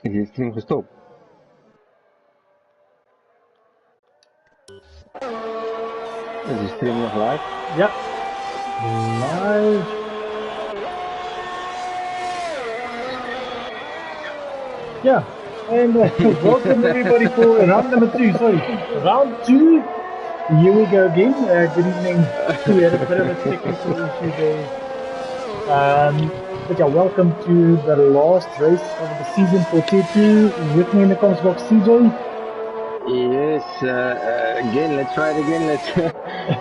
Is die stream gestopt? Is die stream nog live? Ja, live. Yeah, and welcome everybody for round number 2. Sorry, round 2. Here we go again. Good evening. We had a bit of a technical issue there. But yeah, welcome to the last race of the season for Tier 2. With me in the comments box, CJ. Yes, again, let's try it again.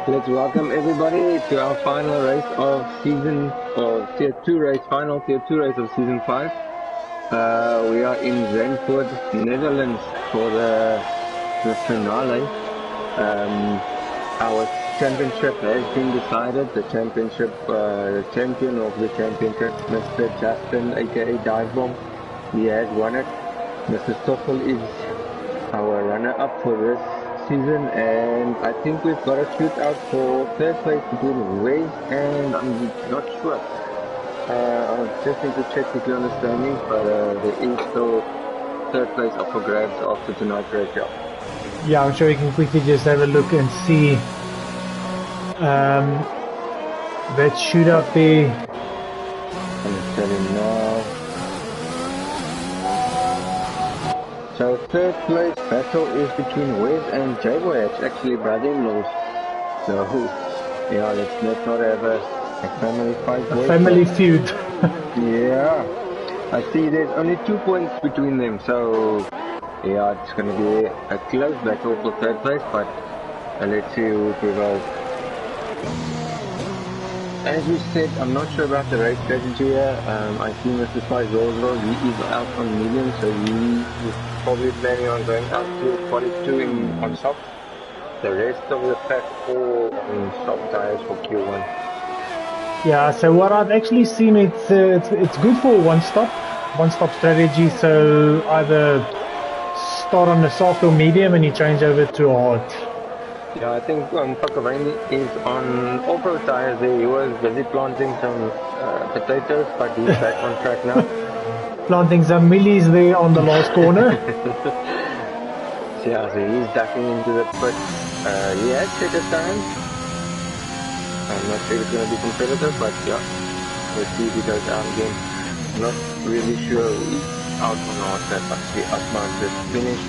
Let's welcome everybody to our final race of season, or Tier 2 race, final Tier 2 race of season 5. We are in Zantvoort, Netherlands for the finale. Our championship has been decided. The championship, the champion of the championship, Mr. Justin, aka Dive Bomb, he has won it. Mr. Stoffel is our runner-up for this season, and I think we've got a shootout for third place between Wes and I'm not sure. I'll just need to check if you understand me, but there is still third place up for grabs after tonight's race. Yeah, I'm sure you can quickly just have a look and see that shootout there. I'm telling now. So third place battle is between Wes and J-Boy. It's actually brother-in-laws. So yeah, let's not have a family fight. A family feud. Yeah. I see there's only 2 points between them, so yeah, it's gonna be a close battle for third place, but let's see who prevails. As we said, I'm not sure about the race strategy here. I see Mr. Spice Roswell, he is out on medium, so he is probably planning on going out to 42 on soft. The rest of the pack all on soft tires for Q1. Yeah, so what I've actually seen, it's good for one stop strategy. So either start on the soft or medium and you change over to hard. Yeah, I think Pakavani is on off-road tires there. He was busy planting some potatoes, but he's back on track now. Planting some millies there on the last corner. Yeah, so he's ducking into the pit. He has set his time. I'm not sure it's going to be competitive, but yeah, let's see if he goes out again. Not really sure he's out or not. That must be Asman just finished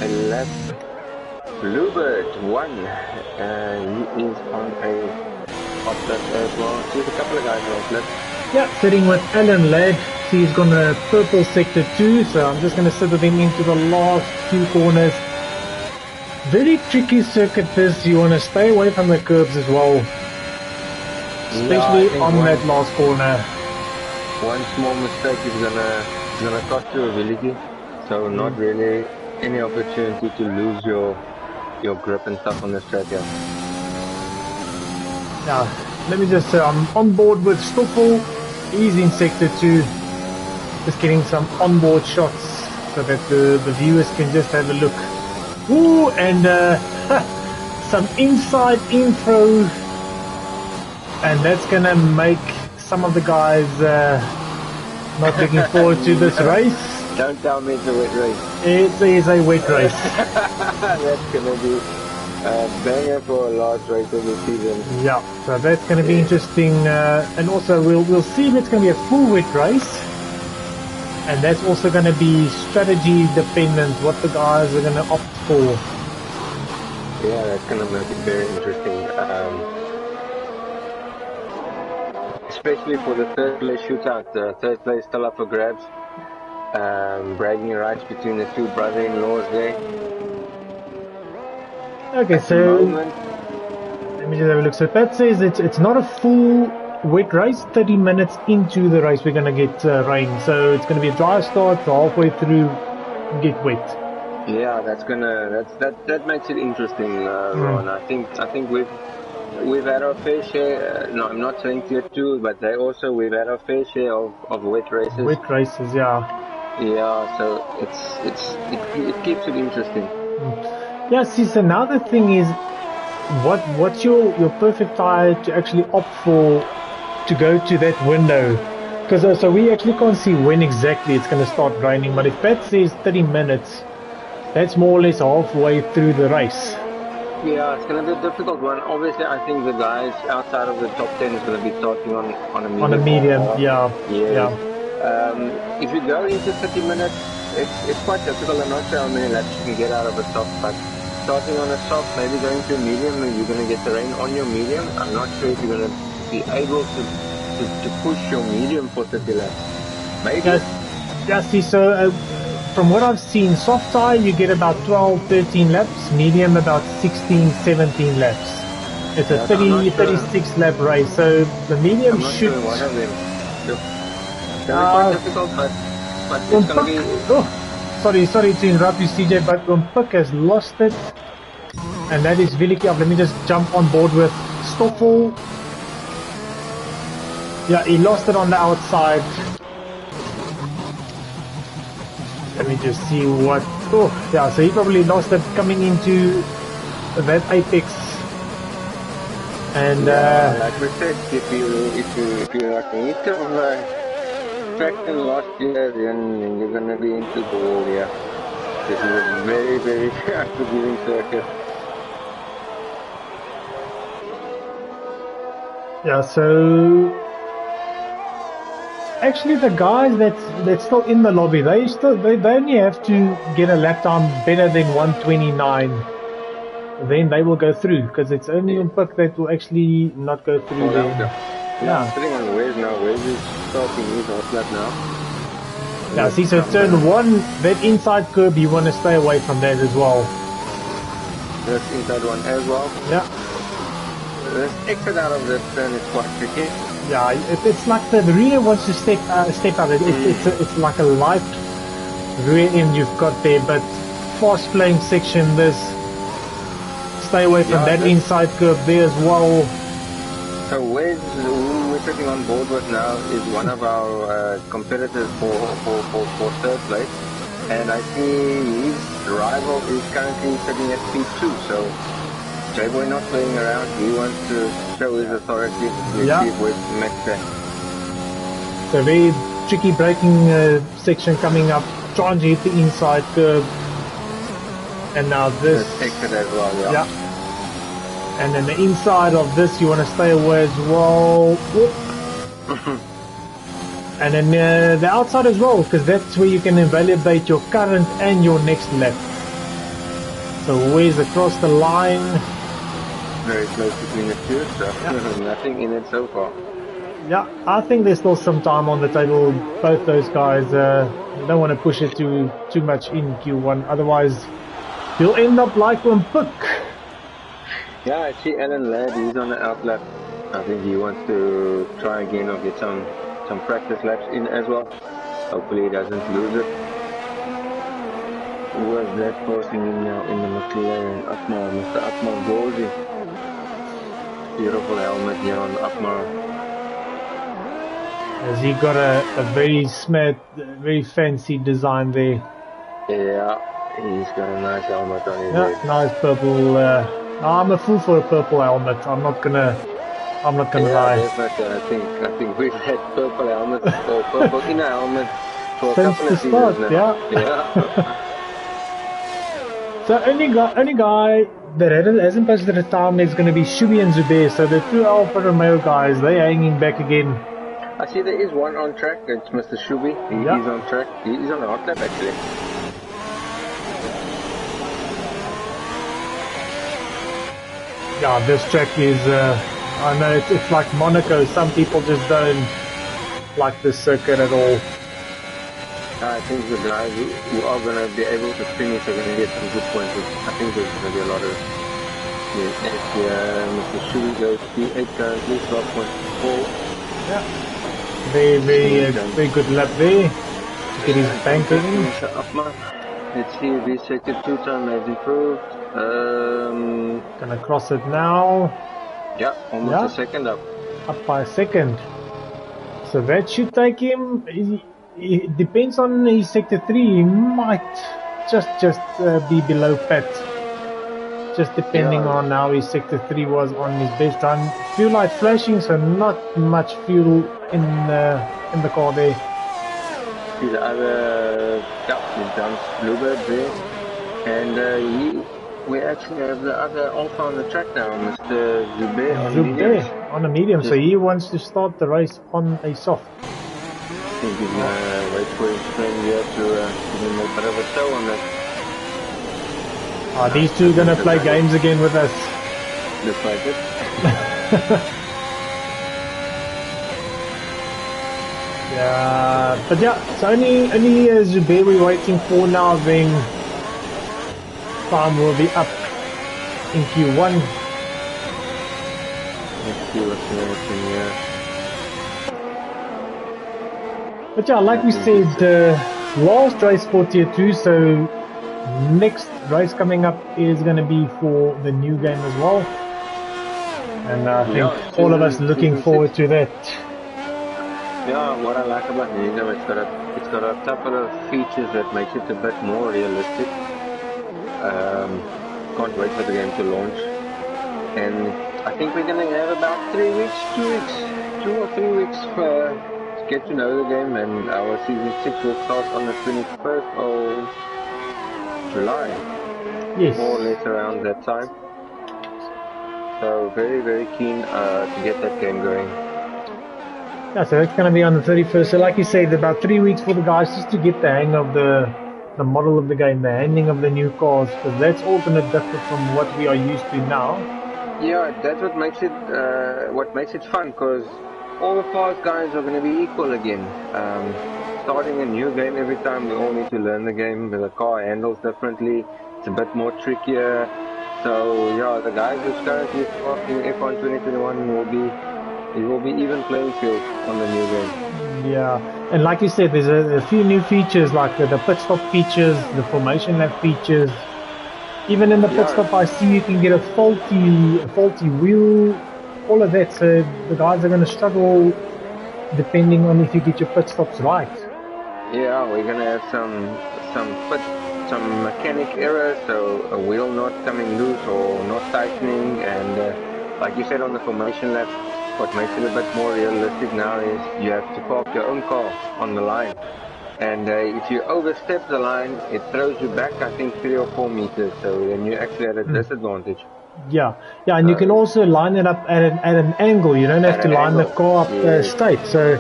a lap. Bluebird won. He is on a hot lap as well. There's a couple of guys on hot lap. Yeah, sitting with Alan Ladd. He's going to purple sector 2, so I'm just going to sit with him into the last 2 corners. Very tricky circuit this. You want to stay away from the curbs as well. Especially on that last corner. One small mistake is gonna cost you a ability, so not really any opportunity to lose your grip and stuff on this track here. Now, let me just say I'm on board with Stoffel. He's in sector 2. Just getting some onboard shots so that the viewers can just have a look. Ooh, and some inside info. And that's gonna make some of the guys not looking forward to this race. Don't tell me it's a wet race. It is a wet race. That's gonna be a banger for a last race of the season. Yeah, so that's gonna be interesting. And also we'll see if it's gonna be a full wet race. And that's also gonna be strategy dependent, what the guys are gonna opt for. Yeah, that's gonna make it very interesting. Especially for the third place shootout. The third place still up for grabs. bragging rights between the two brother-in-laws there. Okay, At the so moment, let me just have a look. So that says it's not a full wet race. 30 minutes into the race, we're gonna get rain. So it's gonna be a dry start. Halfway through, get wet. yeah, that makes it interesting, Ron. I think we've had our fair share. No, I'm not saying tier 2, but we've had our fair share of wet races. Wet races, yeah. Yeah, so it keeps it interesting. Yeah, see, so now the thing is, what's your perfect tire to actually opt for to go to that window? Because so we actually can't see when exactly it's going to start raining, but if that says 30 minutes, that's more or less halfway through the race. Yeah, it's going to be a difficult one. Obviously, I think the guys outside of the top 10 is going to be starting on a medium. On a medium, yeah. Yes. Yeah. If you go into 30 minutes, it's quite difficult. I'm not sure how many laps you can get out of a soft, but starting on a soft, maybe going to a medium, you're going to get the rain on your medium. I'm not sure if you're going to be able to push your medium for 30 laps. Maybe. Yeah, see, so from what I've seen, soft tire you get about 12, 13 laps, medium about 16, 17 laps. It's a 36 lap race, so the medium I'm not should... sure one of them. It's going to be quite difficult, but it's going to be... Oh, sorry to interrupt you, CJ, but Umpuk has lost it. And that is really tough. Let me just jump on board with Stoffel. Yeah, he lost it on the outside. Let me just see what... Oh, yeah, so he probably lost it coming into that apex. And like we said, if you like need to traction last year, then you're gonna be into goal. Yeah, this is a very, very unforgiving circuit. Yeah, so actually the guys that's still in the lobby, they only have to get a lap time better than 129. Then they will go through, because it's only Umpuk that will actually not go through there. Yeah, sitting on Wes now. Wes is starting his hot lap now. Yeah, see, so turn 1, that inside curb, you want to stay away from that as well. This inside one as well? Yeah. This exit out of this turn is quite tricky. Yeah, it's like the rear wants to step out. It's like a light rear end you've got there, but fast flowing section, this... Stay away from that inside curve there as well. So Wes, who we're sitting on board with now, is one of our competitors for third place. And I see his rival is currently sitting at P2. So J-Boy not playing around. He wants to show his authority. Let's see if Wes makes that. So very tricky braking section coming up. Trying to hit the inside curve. And now this exit as well, yeah. And then the inside of this you want to stay away as well. And then the outside as well, because that's where you can invalidate your current and your next lap. So where's across the line? Very close between the two, so nothing in it so far. Yeah, I think there's still some time on the table. Both those guys don't want to push it too much in Q1, otherwise you'll end up like Umpuk. Yeah, I see Alan Ladd, he's on the outlap. I think he wants to try again or get some practice laps in as well. Hopefully he doesn't lose it. Who was that passing in now in the McLaren? Atmar, Mr. Atmar Goldie. Beautiful helmet here on Atmar. Has he got a very smart, very fancy design there? Yeah, he's got a nice helmet on his head. Nice purple. I'm a fool for a purple helmet. I'm not gonna lie. Definitely. I think we've had purple helmets or purple inner helmets for since a couple the of start. seasons now. Yeah. So only guy that hasn't posted a time is going to be Shubi and Zubair. So the two Alfa Romeo guys, they're hanging back again. I see there is one on track. It's Mr. Shubi. He's on track. He's on the hot lap actually. Yeah, this track is, I know it's like Monaco. Some people just don't like this circuit at all. I think the guys who are going to be able to finish are going to get some good points. I think there's going to be a lot of Mr. Shui goes P8 currently, 12.4. Yeah. Very good lap there. To get his bank in. Let's see if his sector 2 time has improved. Gonna cross it now. Yeah, almost a second up. Up by a second. So that should take him. It depends on his sector 3. He might just be below Pat. Just depending on how his sector 3 was on his best run. Fuel light flashing, so not much fuel in the car there. His other, he's done Bluebird there, and we actually have the other Alpha on the track now, Mr. Zube on a medium, so he wants to start the race on a soft. I think he's gonna wait for his friend here to give him a bit of a show on that. These two are gonna play games again with us. Looks like it. Yeah, but yeah, so only Zubair we're waiting for now, then time will be up in Q1. Let's see what's happening here. But yeah, like we said, last race for Tier 2, so next race coming up is going to be for the new game as well. And I think all of us looking forward to that. Yeah, what I like about the new game, it's got a couple of features that makes it a bit more realistic. Can't wait for the game to launch. And I think we're going to have about 2 or 3 weeks to get to know the game, and our Season 6 will start on the 21st of July. Yes. More or less around that time. So very, very keen to get that game going. Yeah, so that's going to be on the 31st. So like you said, about 3 weeks for the guys just to get the hang of the model of the game, the handling of the new cars, because that's all going to differ from what we are used to now. Yeah, that's what makes it fun, because all the fast guys are going to be equal again. Starting a new game every time, we all need to learn the game. The car handles differently. It's a bit more trickier. So yeah, the guys who's currently starting F1 2021 it will be even playing field on the new game. Yeah, and like you said, there's a few new features like the pit stop features, the formation lap features. Even in the pit stop, I see you can get a faulty wheel, all of that. So the guys are going to struggle depending on if you get your pit stops right. Yeah, we're going to have some mechanic errors, so a wheel not coming loose or not tightening, and like you said on the formation lap, what makes it a bit more realistic now is you have to park your own car on the line, and if you overstep the line, it throws you back, I think 3 or 4 meters, so then you're actually at a disadvantage. Yeah, and you can also line it up at an angle. You don't have to line the car up straight. So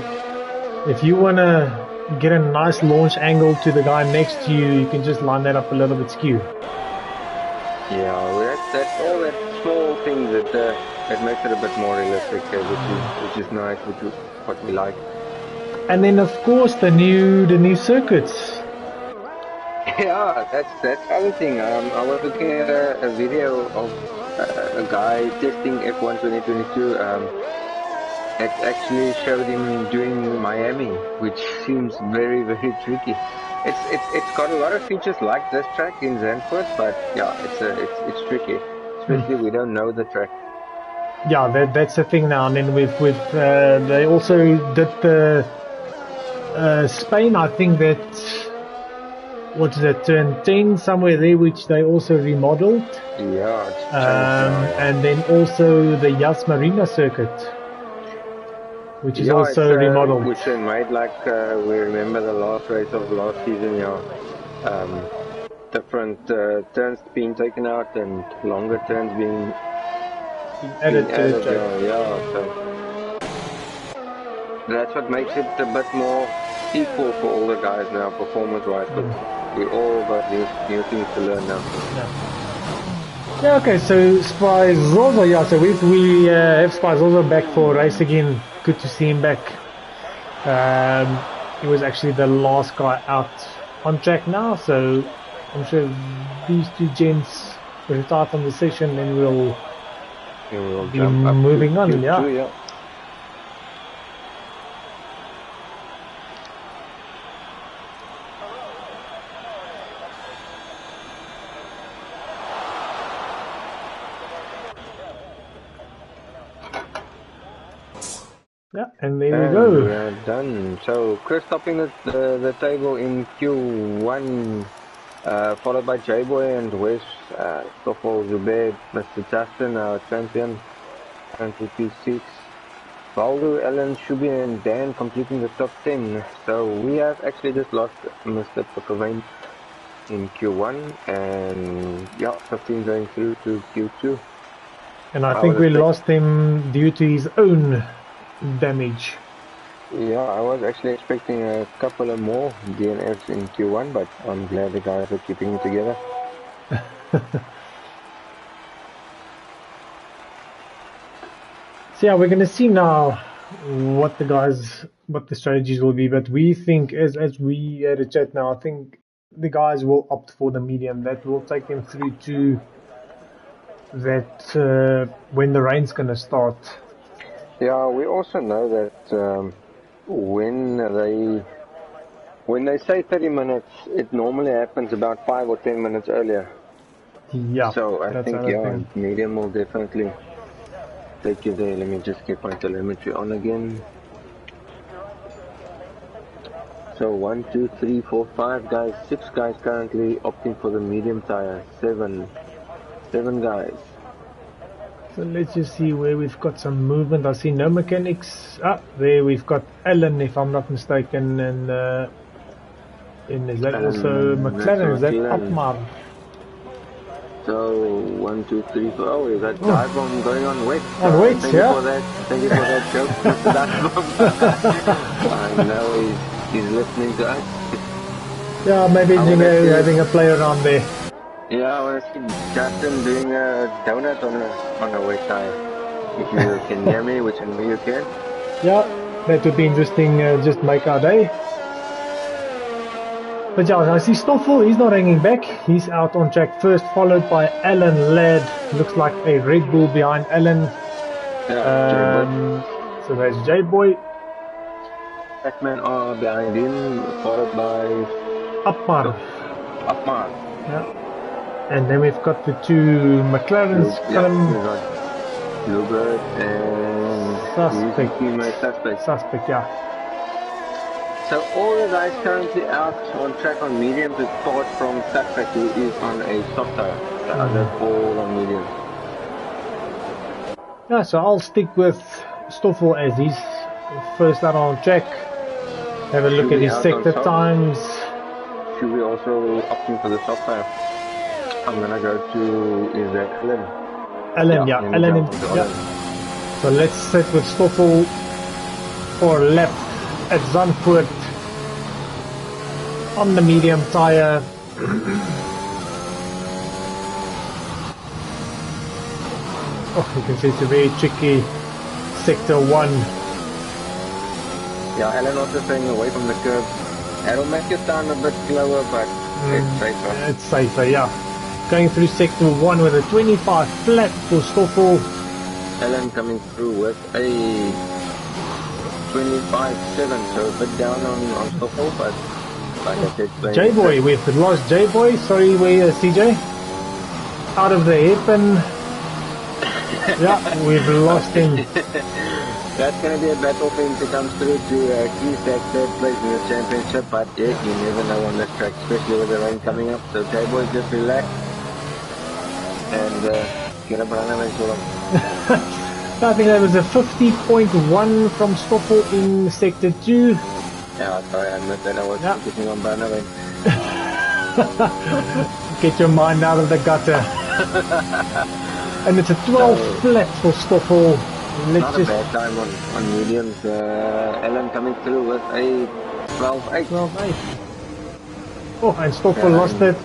if you want to get a nice launch angle to the guy next to you, you can just line that up a little bit skew. Yeah, that's all that small things that makes it a bit more realistic, which is nice, which is what we like. And then of course the new circuits. Yeah, that's the other thing. I was looking at a video of a guy testing F1 2022. It actually showed him doing Miami, which seems very, very tricky. It's got a lot of features like this track in Zantvoort, but yeah, it's tricky, especially we don't know the track. Yeah, that's the thing now. And then they also did the Spain. I think that what is that, turn 10 somewhere there, which they also remodeled. Yeah, it's and then also the Yas Marina circuit, which is also remodeled. Which they made like we remember the last race of last season. Different turns being taken out and longer turns being added to the track. So that's what makes it a bit more equal for all the guys now, performance-wise. We all got new things to learn now. Yeah, okay, so Spy Zozo, so we have Spy Zozo back for a race again. Good to see him back. he was actually the last guy out on track now, so I'm sure these two gents will start on the session, then we'll be moving on. Q2, Yeah. yeah. Yeah, and there we go. We are done. So Chris topping the table in Q1, followed by J-Boy and Wes, Stoffel, Zubair, Mr. Justin, our champion, currently P6. Valdo, Ellen, Shubi and Dan completing the top 10. So we have actually just lost Mr. Pukavain in Q1 and yeah, 15 going through to Q2. And I think we lost him due to his own damage. Yeah, I was actually expecting a couple of more DNFs in Q1, but I'm glad the guys are keeping it together. So yeah, we're going to see now what the strategies will be, but we think as we had a chat now, I think the guys will opt for the medium. That will take them through to that when the rain's going to start. Yeah, we also know that when they say 30 minutes, it normally happens about 5 or 10 minutes earlier. Yeah. So I think medium will definitely take you there. Let me just get my telemetry on again. So 1, 2, 3, 4, 5 guys, 6 guys currently opting for the medium tire. 7 guys. So let's just see where we've got some movement. I see no mechanics. There we've got Ellen, if I'm not mistaken, and is that also McLaren? Is that Upmar? So 1, 2, 3, 4. Oh, we've got dive bomb going on wet. On wet, yeah. Thank you for that joke, Mr. Dive Bomb. I know he's listening to us. Yeah, maybe having a play around there. Yeah, I want to see Justin doing a donut on a wet tire. If you can hear me, which I know you can. Yeah, that would be interesting. Just make our day. But yeah, I see Stoffel, he's not hanging back. He's out on track first, followed by Alan Ladd. Looks like a Red Bull behind Alan. Yeah, so there's J-Boy. Pac-Man are behind him, followed by Upmar. Yeah. And then we've got the two McLarens. We've got Bluebird and Suspect, yeah. So all the guys currently out on track on mediums, apart from Suspect, who is on a soft tire. The others all on mediums. Yeah, so I'll stick with Stoffel as he's first out on track. Have a look at his sector times. Should we also opting for the soft tire? I'm gonna go to, is that Ellen? Ellen. So let's set with Stoffel for left at Zantvoort on the medium tire. You can see it's a very tricky sector 1. Yeah, Ellen also staying away from the curb. It'll make it down a bit slower, but it's safer. It's safer, yeah. Going through sector 1 with a 25 flat for Stoffel. Ellen coming through with a 25.7, so a bit down on Stoffel, but like I said, J-Boy, we've lost J-Boy. Sorry, CJ. Out of the hairpin. Yeah, we've lost him. That's going to be a battle for him to come through to keep that third place in the championship, but yeah, you never know on this track, especially with the rain coming up. So J-Boy just relax and get a runaway for him. I think that was a 50.1 from Stoffel in sector 2. Yeah, sorry, I missed that. I was focusing on runaway. Get your mind out of the gutter. And it's a 12 flat for Stoffel. Not a bad time on mediums. Ellen coming through with a 12.8. 12.8. Oh, and Stoffel lost it.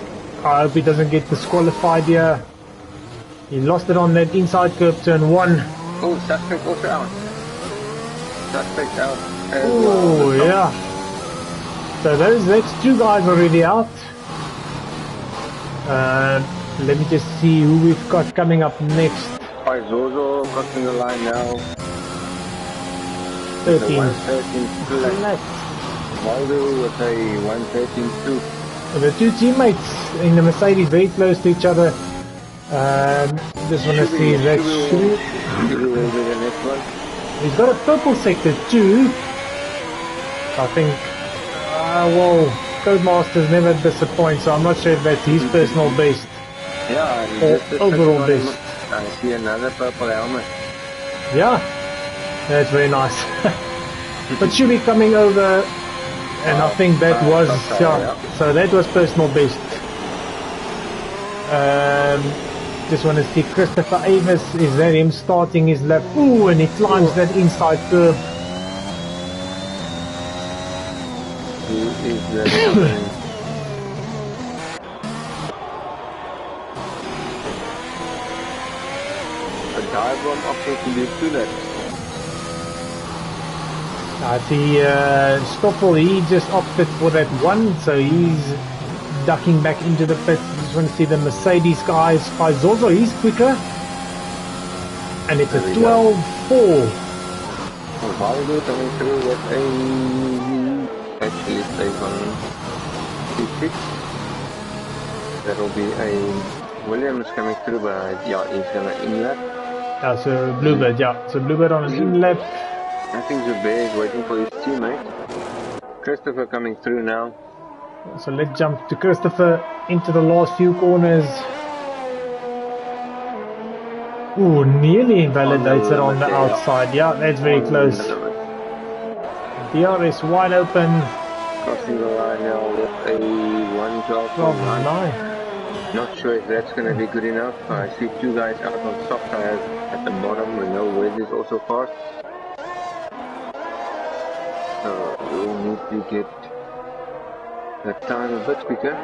I hope he doesn't get disqualified here. He lost it on that inside curb turn 1. Oh, Suspect also out. Suspect out. Oh, yeah. So that's two guys already out. Let me just see who we've got coming up next. Zozo crossing the line now. 13. 113 left. Waldo with a 113.2. So the two teammates in the Mercedes very close to each other. Just want to see that Shuru. Will be the next one. He's got a purple sector too. I think, well, Codemasters never disappoint, so I'm not sure if that's his personal best Yeah, and or just a overall second best. one, I see another purple helmet. Yeah, that's very nice. But should be coming over, and I think that was, yeah, so that was personal best. Just want to see Christopher Avis, is that him starting his lap? Ooh, and he climbs that inside curve. Who is that coming? A dive bomb option to do 2 laps. I see Stoffel, he just opted for that one, so he's ducking back into the pits. Just want to see the Mercedes guys. Zozo, he's quicker. And it's a 12.4. Valdo coming through with a... Actually stays on P6. That'll be a... Williams coming through, but yeah, he's gonna in-lap. Yeah, so Bluebird, yeah. So Bluebird on an in-lap. I think Zubair is waiting for his teammate. Christopher coming through now. So let's jump to Christopher into the last few corners. Ooh, nearly invalidates it on the outside. Yeah, that's very close. DRS wide open. Crossing the line now with a 112.9. Not sure if that's going to be good enough. I see two guys out on soft tires at the bottom. We know Wes is also fast. So we'll need to get that time a bit quicker.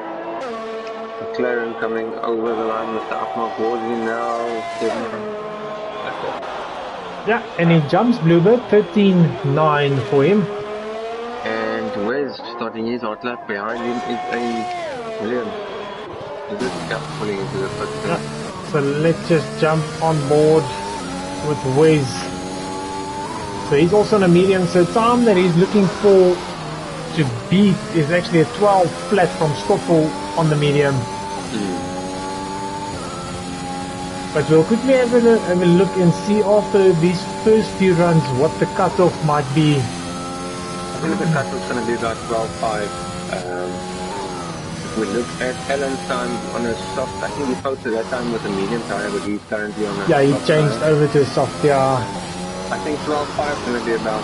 McLaren coming over the line with the upmark Warzi now. Yeah, and he jumps Bluebird, 13.9 for him. And Wes starting his hot lap. Behind him is a Williams. Is this gap pulling into the pit? Yeah. So let's just jump on board with Wes. So he's also on a medium, so time that he's looking for to beat is actually a 12 flat from Stoffel on the medium. But we'll quickly have a look and see after these first few runs what the cutoff might be. I think the cutoff's going to be about 12.5. If we look at Alan's time on a soft, I think he posted that time with a medium tire, but he's currently on a yeah, he soft changed tire. over to soft, yeah. I think 12.5 is going to be about,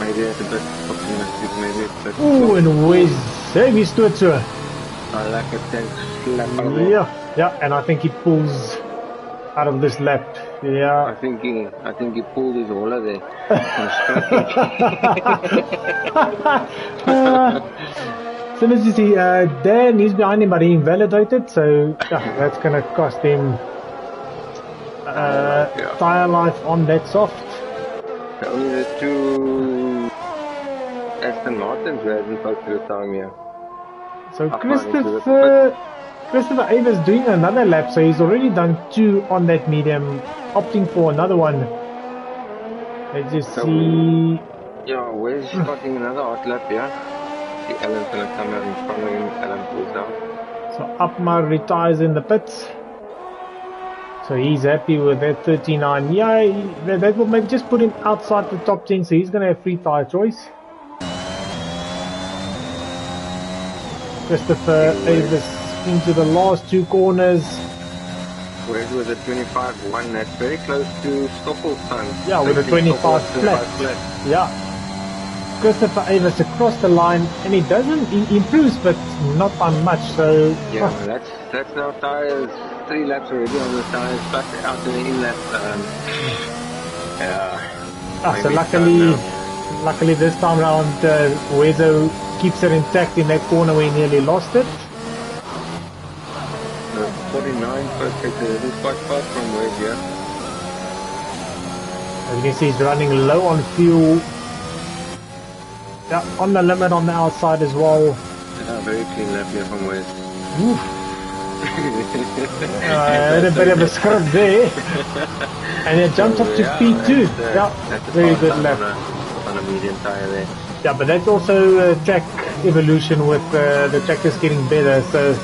maybe that's a bit optimistic, maybe it's a bit... Ooh, and Wes, heavy stootser. I like a 10 lap on there. Yeah, and I think he pulls out of this lap. Yeah. I think he pulled his hauler there. So let's just see, Dan, he's behind him, but he invalidated, so yeah, that's going to cost him tire life on that soft. Only the two Aston Martins who hasn't posted a time here. So Christopher Aver's doing another lap, so he's already done 2 on that medium, opting for another one. Let's just see. Yeah, where's starting another hot lap here? See Alan's gonna come out in front of him. Alan pulls out. So Upmar retires in the pits. So he's happy with that 39. Yeah, that will maybe just put him outside the top 10, so he's going to have free tire choice. Christopher Avis into the last 2 corners. Where's with a 25.1? That's very close to Stoffels' time. Yeah, with a 25 flat. Yeah. Christopher Avis across the line, and he improves, but not by much. So yeah, that's now tires. 3 laps already on the tires, plus out in the in-lap. So luckily this time around, Wezo keeps it intact in that corner where he nearly lost it. 49 perfect. It is quite fast from Wes here. As you can see, he's running low on fuel. Yeah, on the limit on the outside as well. Yeah, very clean lap here from West. I had a bit of a scrub there. And it jumped up to speed too. Yeah, that's a very fast good time lap. on a medium tire there. Yeah, but that's also track evolution with the track is getting better. So,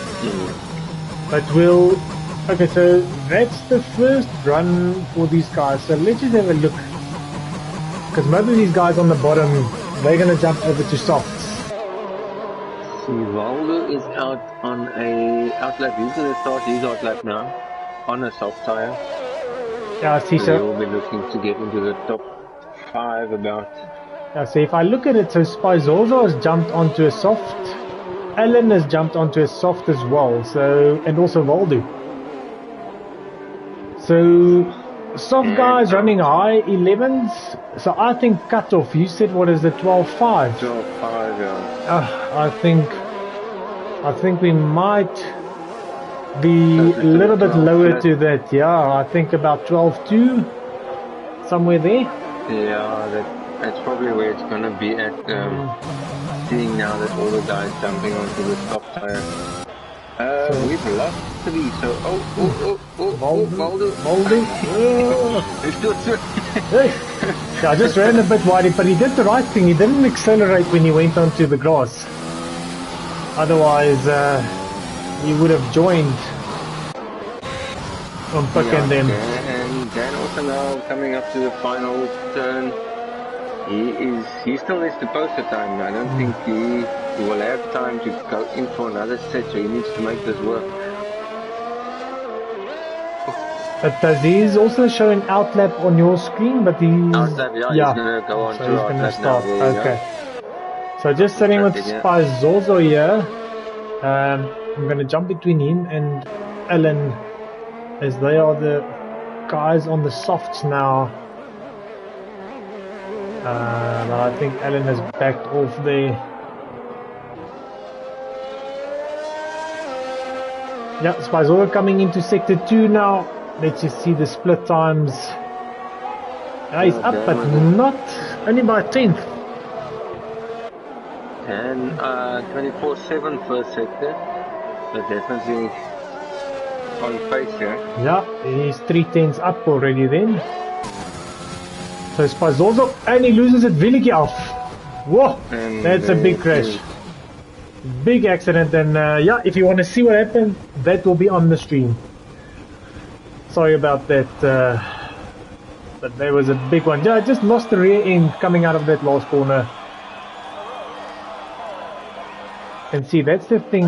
but we'll. Okay, so that's the first run for these guys. So let's just have a look, because most of these guys on the bottom, they're gonna jump over to softs. Waldo is out on a outlap. He's gonna start his outlap now on a soft tire. Yeah, I see. So So he will be looking to get into the top 5 about. yeah, so if I look at it, so Spizorzo has jumped onto a soft. Alan has jumped onto a soft as well. So, and also Waldo. So, soft guys running high 11s. So I think cutoff. You said what is it? 12.5. 12.5, yeah. I think we might be a little bit lower to that. Yeah, I think about 12.2, somewhere there. Yeah, that's probably where it's gonna be at. Seeing now that all the guys jumping onto the top tire. We've lost 3, so Waldo. Hey. Yeah, I just ran a bit wide, but he did the right thing. He didn't accelerate when he went onto the grass. Otherwise, he would have joined on picking them. And Dan also now coming up to the final turn. He still needs to post the time. I don't think he will have time to go in for another set, so he needs to make this work. But does he's also show an outlap on your screen? But he's outlap, yeah. He's gonna go on so to he's outlap gonna start. now. Okay. So just sitting with Spizorzo here. I'm gonna jump between him and Alan, as they are the guys on the softs now. But I think Alan has backed off there. Yeah, Spizorzo coming into sector 2 now. Let's just see the split times. He's up, but not only by 10th. And 24/7 first sector, so definitely on pace here. Yeah, he's 3/10 up already then. So Spizorzo, and he loses it Willeke off. Whoa, And that's a big crash. Big accident, and yeah, if you want to see what happened, that will be on the stream. Sorry about that, but there was a big one. Yeah, I just lost the rear end coming out of that last corner. And see, that's the thing.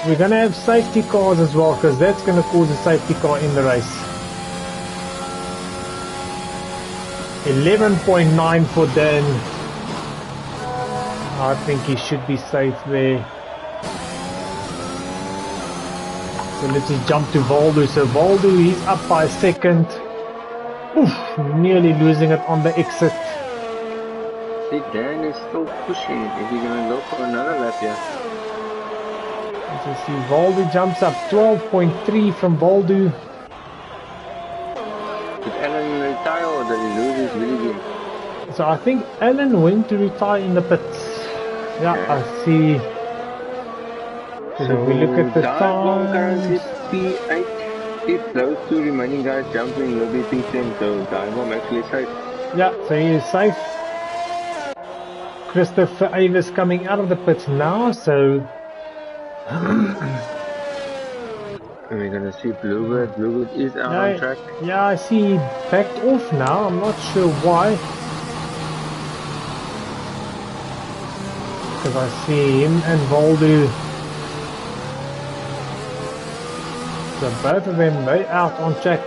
We're going to have safety cars as well, because that's going to cause a safety car in the race. 11.9 for Dan. I think he should be safe there. So let's just jump to Waldo. So Waldo, he's up by a second. Oof, nearly losing it on the exit. See, Dan is still pushing. Is he going to go for another lap here? Let's just see, Waldo jumps up 12.3 from Waldo. Did Alan retire or did he lose his Willeke? So I think Alan went to retire in the pits. Yeah, okay. I see. So if we look at the time, currently P8. If those 2 remaining guys jumping, will be P10, so Diamond actually safe. Yeah, so he is safe. Christopher Avis coming out of the pits now, so and we're gonna see Bluebird. Bluebird is out on track. Yeah, I see he backed off now. I'm not sure why. Because I see him and Waldo. So both of them, they out on track.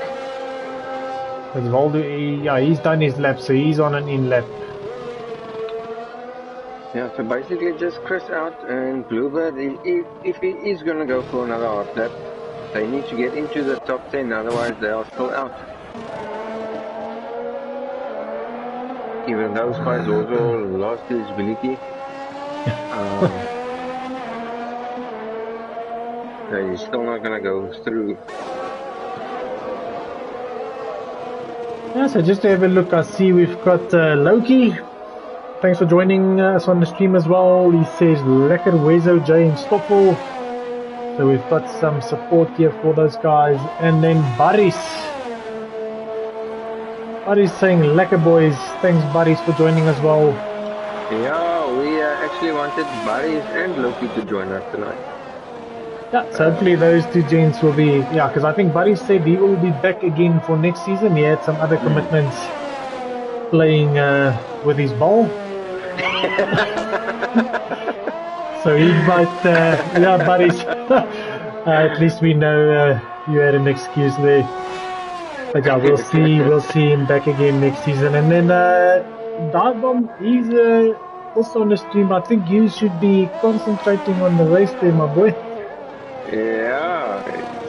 Because Waldo, he's done his lap, so he's on an in lap. Yeah, so basically just Chris out and Bluebird, if he is going to go for another hard lap, they need to get into the top 10, otherwise they are still out. Even though Spizorzo lost his Willeke, he's still not going to go through. Yeah, so just to have a look, I see we've got Loki thanks for joining us on the stream as well. He says Lekker Wezo J in Stoffel. So we've got some support here for those guys. And then Baris. Baris saying Lekker boys. Thanks Baris for joining as well. Yeah, we actually wanted Baris and Loki to join us tonight. Yeah, so hopefully those two gents will be, yeah, because I think Baris said he will be back again for next season. He had some other commitments playing with his ball. So he might, yeah, Baris, at least we know you had an excuse there. But yeah, we'll see him back again next season. And then Darbom, he's also on the stream. I think you should be concentrating on the race there, my boy. Yeah,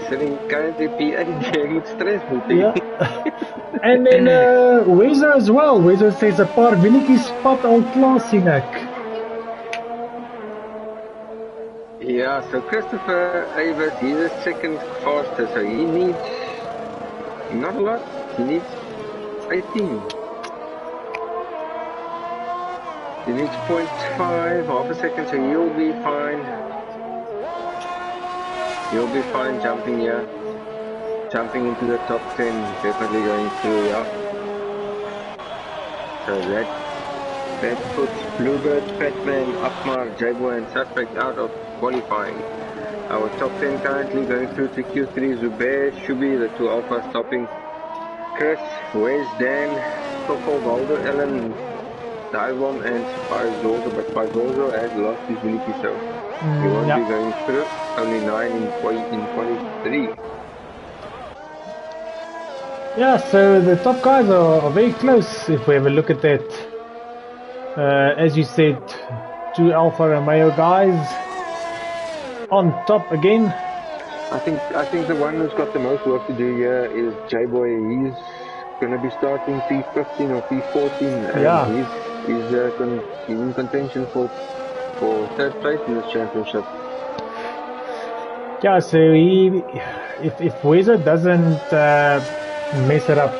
sitting currently PA moet stress moeten. Yeah. And then Wezo as well. Wezo says 'n paar winnetjies spat al klaar sien ek. Yeah, so Christopher Avers, he's the second fastest, so he needs not a lot, he needs 18. He needs 0.5, half a second, so he'll be fine. He'll be fine jumping here. Jumping into the top 10, definitely going through, yeah. So that puts Bluebird, Fatman, Akmar, Jaguar and Suspect out of qualifying. Our top 10 currently going through to Q3, Zubair, Shubi, the two Alpha stopping. Chris, Wes, Dan, Stoffel, Waldo, Ellen, Divom and Spazorzo, but Spazorzo has lost his ability, so he won't be going through. Only 9 in 23. Yeah, so the top guys are very close if we have a look at that. As you said, two Alfa Romeo guys on top again. I think the one who's got the most work to do here is J-Boy. He's going to be starting P15 or P14. And yeah. He's in contention for third place in this championship. Yeah, so if Wezo doesn't mess it up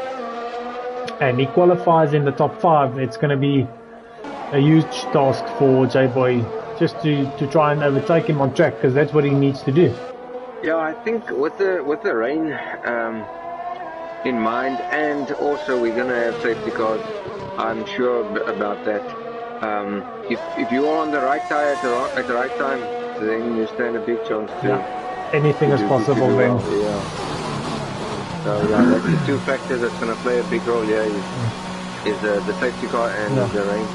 and he qualifies in the top 5, it's going to be a huge task for J-Boy just to try and overtake him on track, because that's what he needs to do. Yeah, I think with the rain in mind, and also we're going to have safety cars, I'm sure about that. If you are on the right tire at the right time, then you stand a big chance to... Yeah. Anything is possible then. Well. Yeah. So yeah, that's the two factors that's going to play a big role here is the safety car and the rain.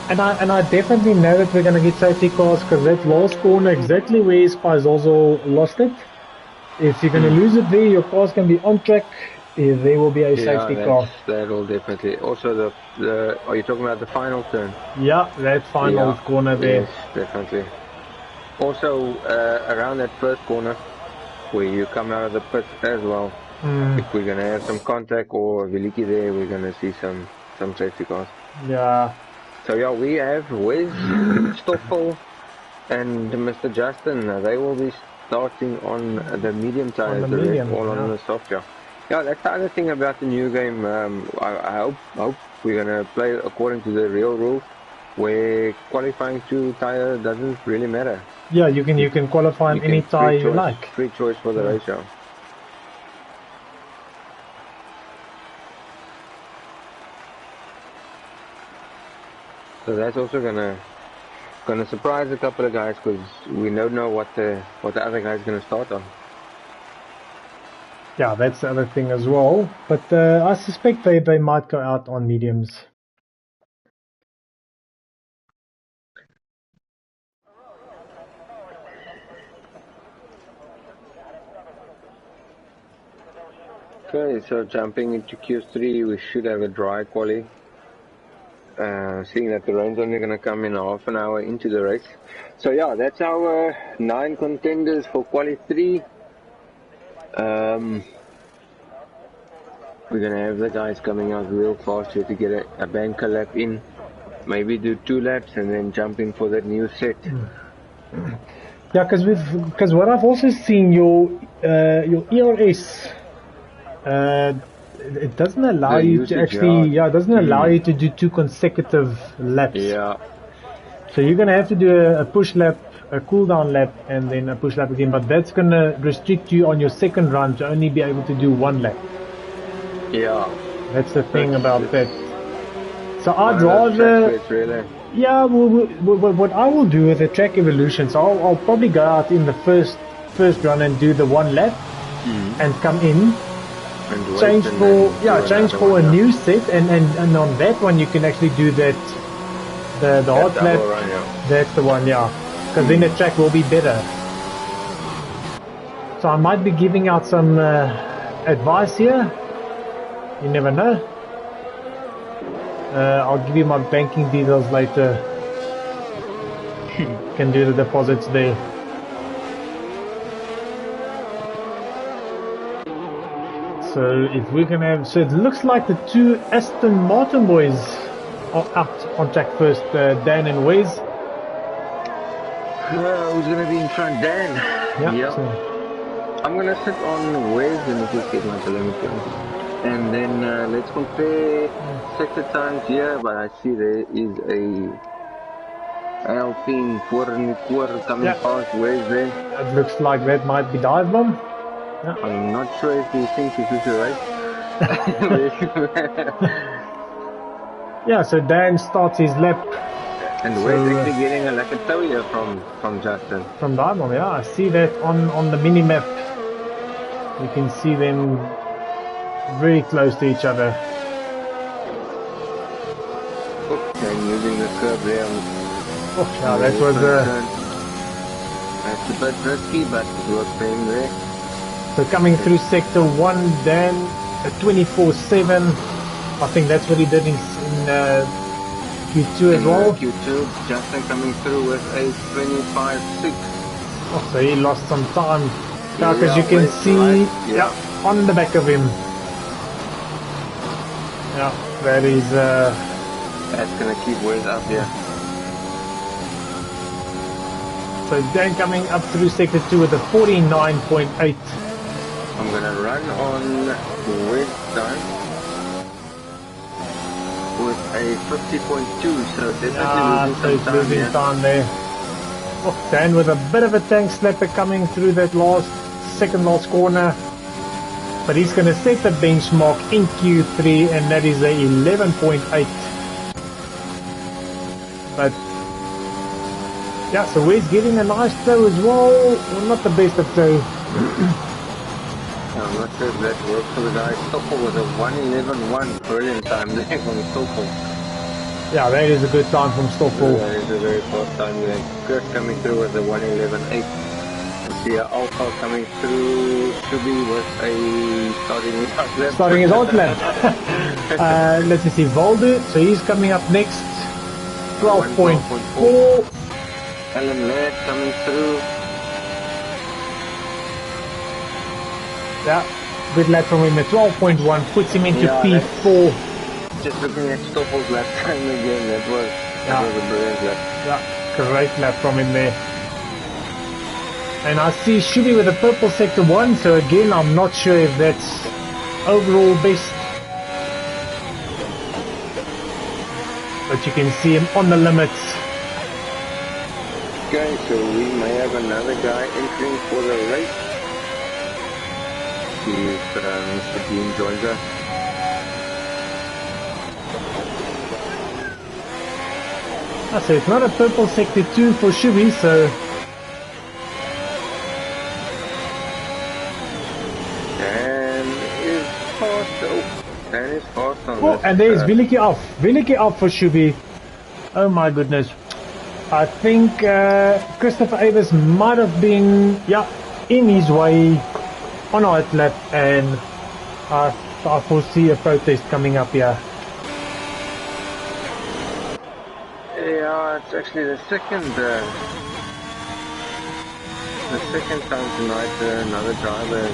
And I definitely know that we're going to get safety cars, because that last corner, exactly where Spice also lost it. If you're going to lose it there, your car's going to be on track. There will be a safety car. That will definitely. Also, are you talking about the final turn? Yeah, that final corner there. Yes, definitely. Also, around that first corner, where you come out of the pit as well, if we're going to have some contact or Veliki there, we're going to see some safety cars. Yeah. So yeah, we have Wes, Stoffel and Mr. Justin. They will be starting on the medium tires, on the soft. Yeah, that's the other thing about the new game. I hope we're going to play according to the real rules, where qualifying to tire doesn't really matter. Yeah, you can qualify on any tire you like. Free choice for the race, yeah. So that's also gonna surprise a couple of guys, because we don't know what the other guy's gonna start on. Yeah, that's the other thing as well. But I suspect they might go out on mediums. Okay, so jumping into Q3, we should have a dry quali. Seeing that the rain's only going to come in half an hour into the race. So yeah, that's our 9 contenders for quali 3. We're going to have the guys coming out real fast here to get a banker lap in. Maybe do 2 laps and then jump in for that new set. Yeah, because what I've also seen, your ERS it doesn't allow The you to usage, actually, yeah. it doesn't allow you to do 2 consecutive laps. Yeah. So you're gonna have to do a push lap, a cool down lap, and then a push lap again. But that's gonna restrict you on your second run to only be able to do 1 lap. Yeah. That's the thing about It's that. So one I'd of those tracks where rather, it's really. yeah. What I will do with the track evolution, so I'll probably go out in the first run and do the 1 lap, and come in. And wait Change and for then do change another for one, a yeah. new set, and on that one you can actually do that the hot double lap. run, yeah. That's the one, yeah, because then the track will be better. So I might be giving out some advice here. You never know. I'll give you my banking details later. Can do the deposits there. So if we can have, so it looks like the 2 Aston Martin boys are out on track first, Dan and Wes. Who's gonna be in front? Dan. Yeah. So, I'm gonna sit on Wes and just get my telemetry. And then let's compare sector times here, but I see there is a Alpine 4.25 coming past Wes there. it looks like that might be dive bomb. Yeah. I'm not sure if he thinks this is right. Yeah, so Dan starts his lap. And So, Wes actually getting a like a tow here from Justin. From dive bomb, yeah. I see that on the mini map. You can see them very close to each other. Okay, using the curve there. Oh, yeah, that was that's a bit risky, but it worked for him there. so coming through sector 1, Dan at 24.7. I think that's what he did in Q2 as well. Q2, Justin coming through with a 25.6. Oh, so he lost some time. Yeah, because you can Wes see right. on the back of him. Yeah, that is that's gonna keep Wes up here. so Dan coming up through sector 2 with a 49.8. I'm gonna run on Wes time with a 50.2, so definitely So he's losing here. time there. Oh, Dan with a bit of a tank slapper coming through that second last corner. But he's going to set the benchmark in Q3, and that is a 11.8. But yeah, so Wes getting a nice tow as well. Not the best of tow. I'm not sure if that works for the guy. Stoffel with a 1:11.1, brilliant time there from Stoffel. Yeah, that is a good time from Stoffel. That is a very fast time there. Kurt coming through with a 1:11.8. See Alpha coming through, should be with a starting his hot lap. Let's see, Valdo, so he's coming up next, 12.4. Alan Laird coming through. Yeah, good lap from him at 12.1, puts him into P4. Just looking at Stoffel's lap time again, that was a brilliant lap. Yeah, great lap from him there. And I see Shubi with a purple sector 1, so again I'm not sure if that's overall best. But you can see him on the limits. Okay, so we may have another guy entering for the race. See if Mr. Dean joins us. So it's not a purple sector 2 for Shubi, so and there's Willeke off. Willeke off for Shubi. Oh my goodness. I think Christopher Avis might have been in his way on our lap, and I foresee a protest coming up here. Yeah, it's actually the second time tonight another driver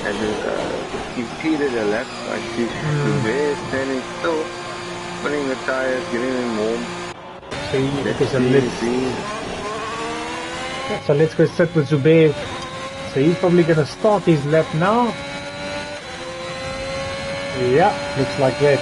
has impeded a lap. I see Zubir standing still, putting the tires, getting them warm. So let's go sit with Zubair. So he's probably going to start his lap now. Yeah, looks like that.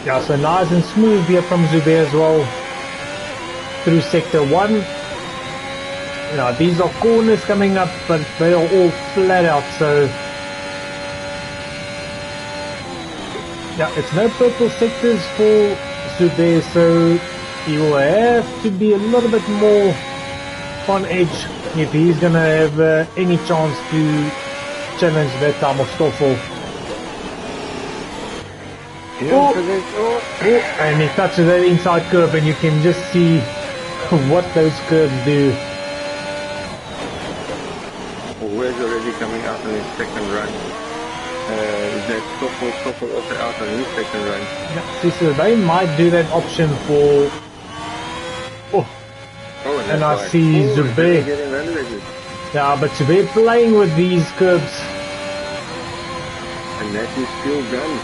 Yeah, so nice and smooth here from Zubair as well. Through sector 1. Yeah, these are corners coming up, but they are all flat out, so yeah, it's no purple sectors for Zubair, so he will have to be a little bit more on edge if he's gonna have any chance to challenge that time of Stoffel. And he touches that inside curve, and you can just see what those curves do. Where's already coming out on his second run. That Stoffel also out on his second run. Yeah, see, so they might do that option for... and I see Zubair. Yeah, but Zubair playing with these curbs. And that is still done.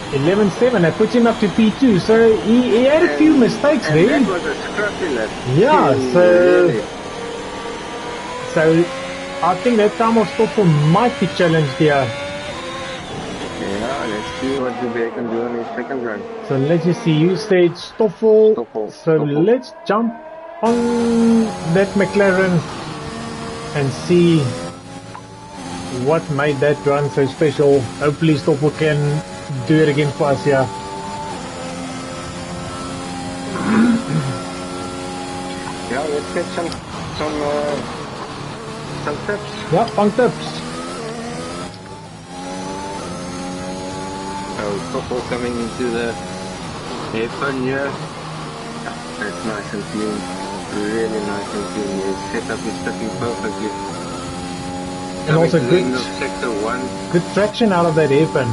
11.7, that puts him up to P2, so he had a few mistakes and there. That was a scrappy lap. Yeah, Really. so I think that time of Stoffel might be challenged here. Yeah, let's see what Zubair can do on his second run. So let's just see, you said Stoffel. So let's jump on that McLaren and see what made that run so special. Hopefully Stoffel can do it again for us here. Yeah, let's get some tips. Yeah, fun tips. So Stoffel coming into the hairpin here. That's nice and clean. Really nice and clean. His setup is fitting perfectly. And also good sector 1. Good traction out of that hairpin.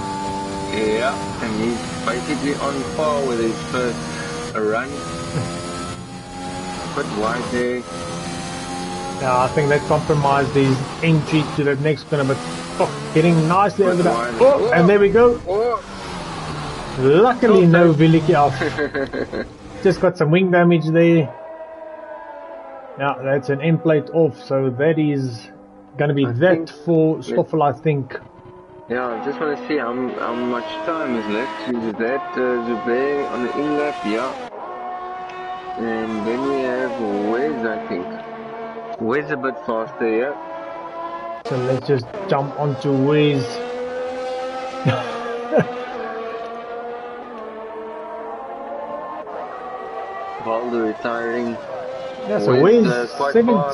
Yeah, and he's basically on par with his first run. But wide there. Yeah, I think that compromised his entry to the next corner, but getting nicely over that. And there we go. Luckily no Viliki off. Just got some wing damage there. Yeah, that's an end plate off, so that is going to be for Stoffel, I think. Yeah, I just want to see how much time is left. Is that Zubair on the in lap? Yeah. And then we have Wes, I think. Wes a bit faster, yeah. So let's just jump onto Wes. Valdo retiring. Yeah, so Wes,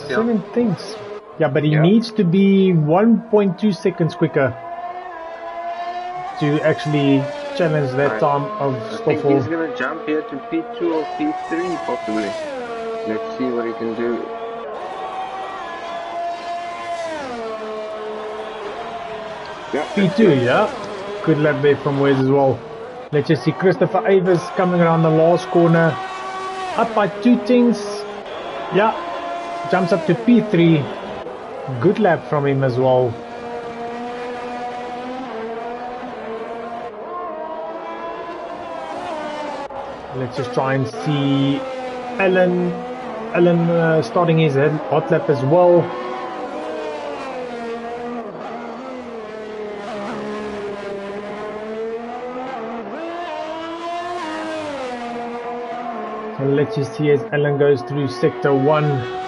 seven things. Yeah, but he needs to be 1.2 seconds quicker to actually challenge that time of Stoffel. I think he's going to jump here to P2 or P3 possibly. Let's see what he can do. Yeah, P2, yeah. Good lap there from Wes as well. Let's just see Christopher Avers coming around the last corner. Up by 2 tenths. Yeah. Jumps up to P3. Good lap from him as well. Let's just try and see Alan starting his hot lap as well. So let's just see as Alan goes through sector 1.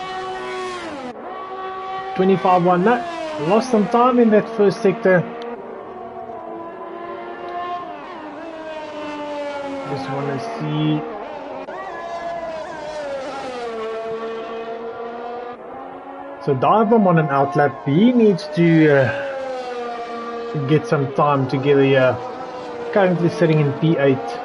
25-1, lost some time in that first sector. Just want to see. So Diabom on an outlap, he needs to get some time together here. Currently sitting in P8.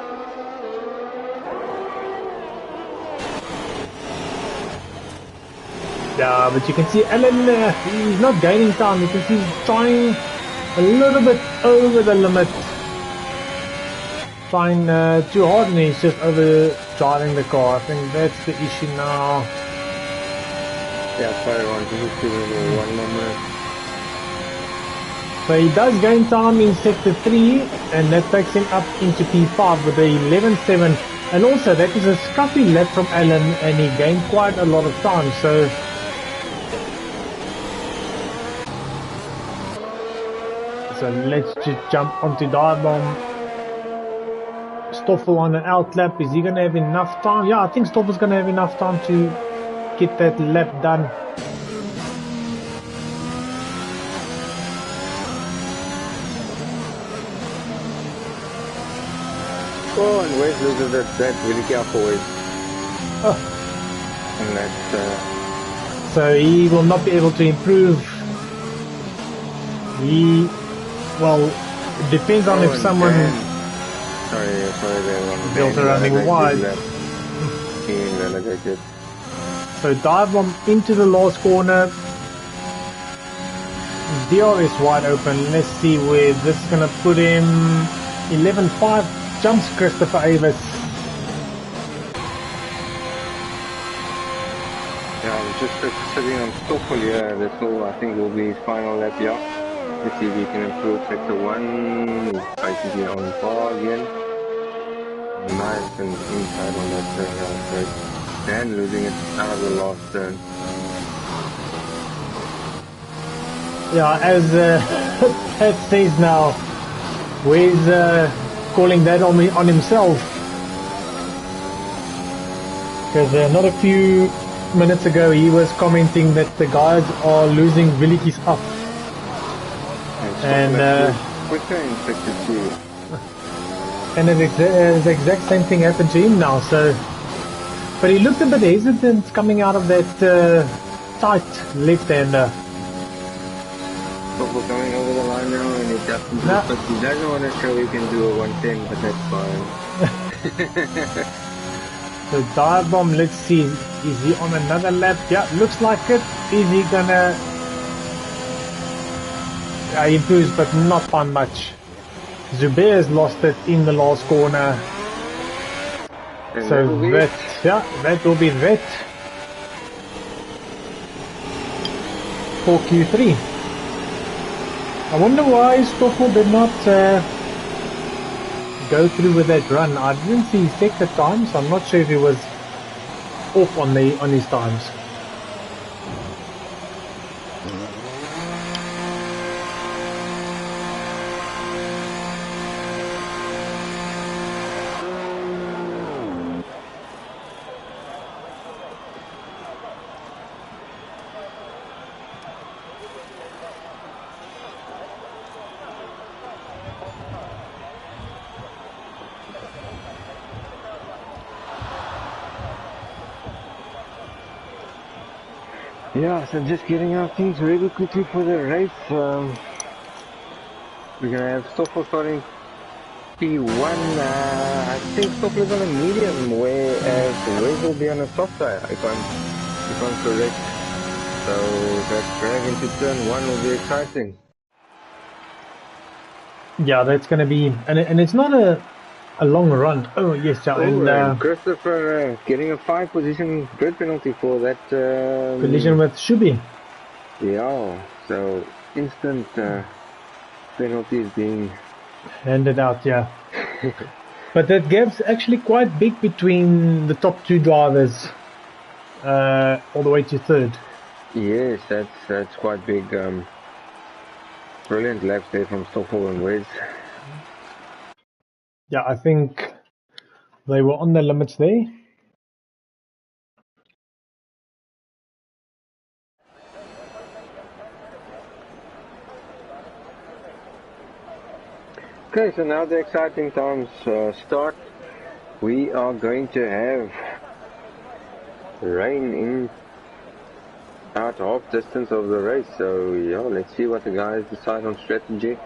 Yeah, but you can see Alan, he's not gaining time. You can see he's trying a little bit over the limit. Trying too hard, and he's just over driving the car. I think that's the issue now. Yeah, fire on. He's giving 1 more minute. So he does gain time in sector 3, and that takes him up into P5 with a 11.7. And also that is a scruffy lap from Alan, and he gained quite a lot of time. So let's just jump onto Dive-Bomb. Stoffel on an out lap. Is he going to have enough time? Yeah, I think Stoffel's going to have enough time to get that lap done. Oh, and Wes loses that really careful Wes. Oh. And that's... So he will not be able to improve. Well, it depends on if someone... Sorry, built a running wide. Being relegated. So Dive-Bomb into the last corner. DRS wide open. Let's see where this is going to put him. 11.5. Jumps Christopher Avis. Yeah, I'm just sitting on Stoffel here. That's all I think will be his final lap here. Let's see if he can improve sector 1. He's basically on par again. Nice and inside on that turn. Great. And losing it out of the last turn. Yeah, as Pat says now, Where's calling that on himself? Because not a few minutes ago he was commenting that the guys are losing Willikies up. And the exact same thing happened to him now. So, but he looked a bit hesitant coming out of that tight left-hander. We're coming over the line now, and it doesn't. No. But he doesn't want to show he can do a 110, but that's fine. So Dive-Bomb, let's see, is he on another lap? Yeah, looks like it. Is he gonna... Yeah, he improves, but not by much. Zubair has lost it in the last corner. And So that will be that for Q3. I wonder why Stoffel did not go through with that run. I didn't see his sector time, so I'm not sure if he was off on his times. Yeah, so just getting our things ready quickly for the race. We're gonna have Stoffel starting P1. I think Stoffel is on a medium, whereas Wes will be on a soft tire, if I'm correct. So that drag into turn 1 will be exciting. Yeah, that's gonna be, and it's not a long run. Oh yes, yeah, and Christopher getting a 5 position grid penalty for that collision with Shubi. Yeah, so instant penalties being handed out, yeah. But that gap's actually quite big between the top 2 drivers, all the way to 3rd. Yes, that's quite big. Brilliant laps there from Stoffel and Wes. Yeah, I think they were on the limits there. Okay, so now the exciting times start. We are going to have rain in about half distance of the race. So yeah, let's see what the guys decide on strategy.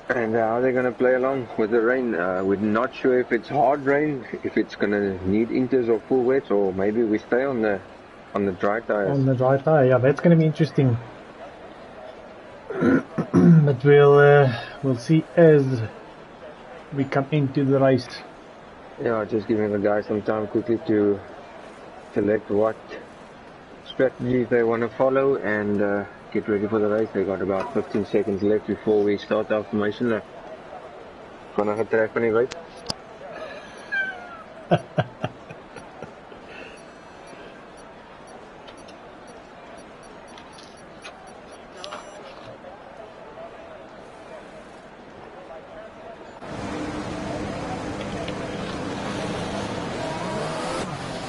And how they're going to play along with the rain. We're not sure if it's hard rain, if it's going to need inters or full wets, or maybe we stay on the dry tires. On the dry tire, yeah, that's going to be interesting. But we'll see as we come into the race. Yeah, just giving the guys some time quickly to select what strategies they want to follow and get ready for the race. They got about 15 seconds left before we start our formation lap. Gonna hit track anyway.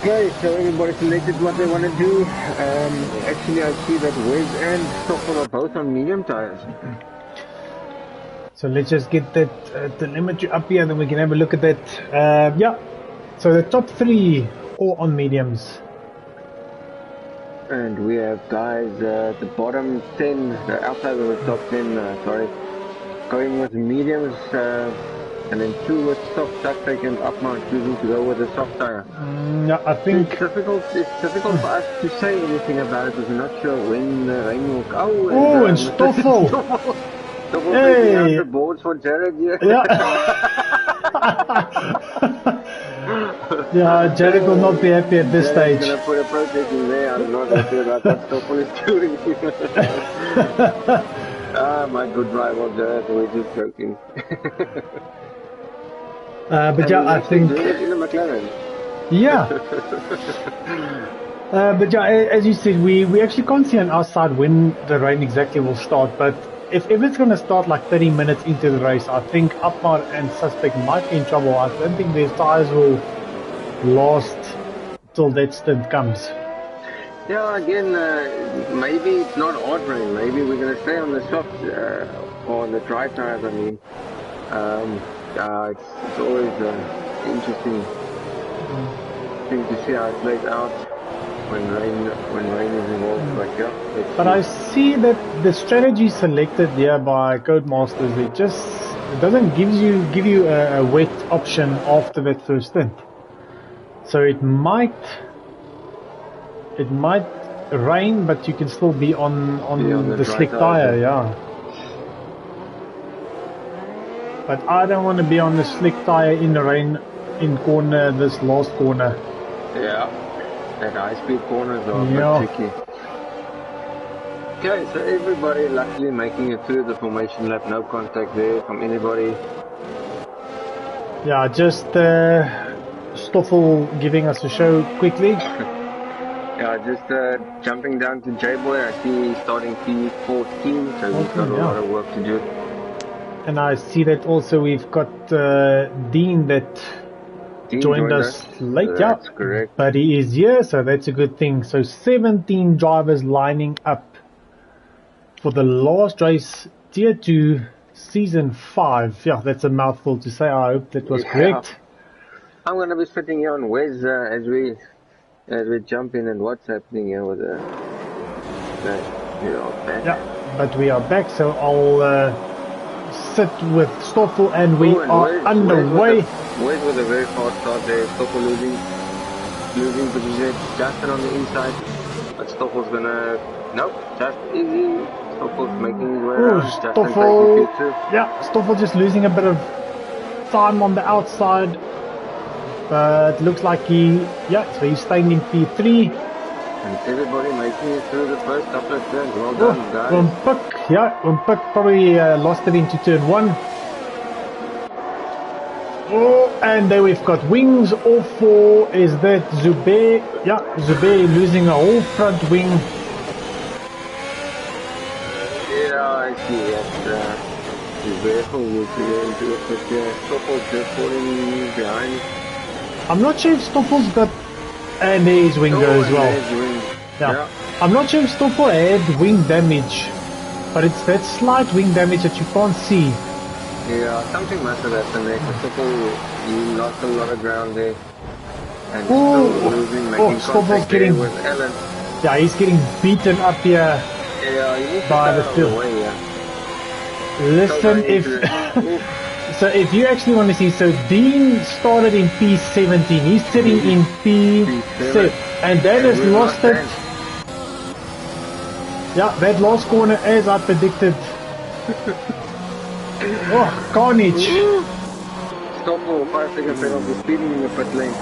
Okay, so everybody selected what they want to do. Actually, I see that Wes and Stoffel are both on medium tires. So let's just get that telemetry up here and then we can have a look at that. Yeah, so the top 3 all on mediums. And we have guys at the bottom 10, outside of the top 10, sorry, going with mediums, and then 2 with soft Duck and Upmount choosing to go with a soft tire. Yeah, I think it's difficult for us to say anything about it because we're not sure when the rain will come. Oh, and Stoffel! Hey! Out the boards for Jared, yeah. Yeah, Jared will not be happy at this stage. I'm going to put a protest in there. I'm not happy about what Stoffel is doing. My good rival Jared, we're just joking. But yeah, I think in a McLaren. Yeah. But yeah, as you said, we actually can't see on our side when the rain exactly will start. But if it's going to start like 30 minutes into the race, I think Upmar and Suspect might be in trouble. I don't think their tires will last till that stint comes. Yeah, again, maybe it's not hard rain. Maybe we're going to stay on the soft or the dry tires. I mean, it's always interesting thing to see how it plays out when rain is involved. But yeah, but I see that the strategy selected here by Codemasters, it doesn't give you a wet option after that first stint. So it might rain, but you can still be on the slick tire, yeah. But I don't want to be on the slick tire in the rain in this last corner. Yeah, that high-speed corners are a bit tricky. Okay, so everybody luckily making it through the formation lap, no contact there from anybody. Yeah, just Stoffel giving us a show quickly. Yeah, just jumping down to J-Boy, I see he's starting P14, so he's got a lot of work to do. And I see that also we've got Dean that joined us late. Yeah, that's correct. But he is here, so that's a good thing. So 17 drivers lining up for the last race, Tier 2, Season 5. Yeah, that's a mouthful to say. I hope that was correct. I'm going to be sitting here on Wes as we jump in and what's happening here with the yeah, but we are back, so I'll sit with Stoffel and we are underway. Wes with a very fast start there. Stoffel losing position. Justin on the inside, but Stoffel's gonna just easy. Stoffel's making his way around. Stoffel, Stoffel just losing a bit of time on the outside. But looks like so he's staying in P3. And everybody making it through the first couple of turns. Well done, guys. Wimpuk probably lost it into turn 1. Oh, and there we've got wings off for, is that Zubair? Yeah, Zubair losing a whole front wing. Yeah, I see that. Zubair will be into it, but Stoffel just falling behind. I'm not sure if Stoffel's got, and there is Wingo as well. Yeah. I'm not sure if Stoffel had wing damage, but it's that slight wing damage that you can't see. Yeah, something must have happened there. Stoffel, he lost a lot of ground there. And making Stoffel's getting with Ellen. Yeah, he's getting beaten up here by the field. Listen, so if you actually want to see, so Dean started in P17, he's sitting in P7, and that has lost it. Yeah, that last corner as I predicted. Oh, carnage. Stoffel, 5 second penalty, speeding in the pit lane.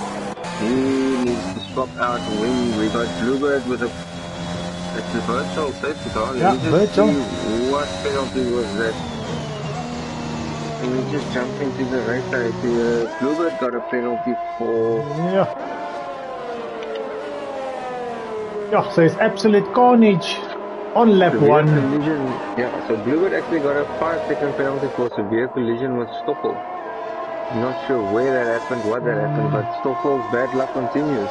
He needs to swap out wing. We got Bluebird with a It's the virtual safety car. Yeah, Let me just virtual. see what penalty was that. Let me just jump into the race. I see Bluebird got a penalty for... Yeah. Yeah, so it's absolute carnage on lap severe 1. collision. Yeah, so Bluebird actually got a 5-second penalty for severe collision with Stoffel. I'm not sure where that happened, what that happened, but Stoffel's bad luck continues.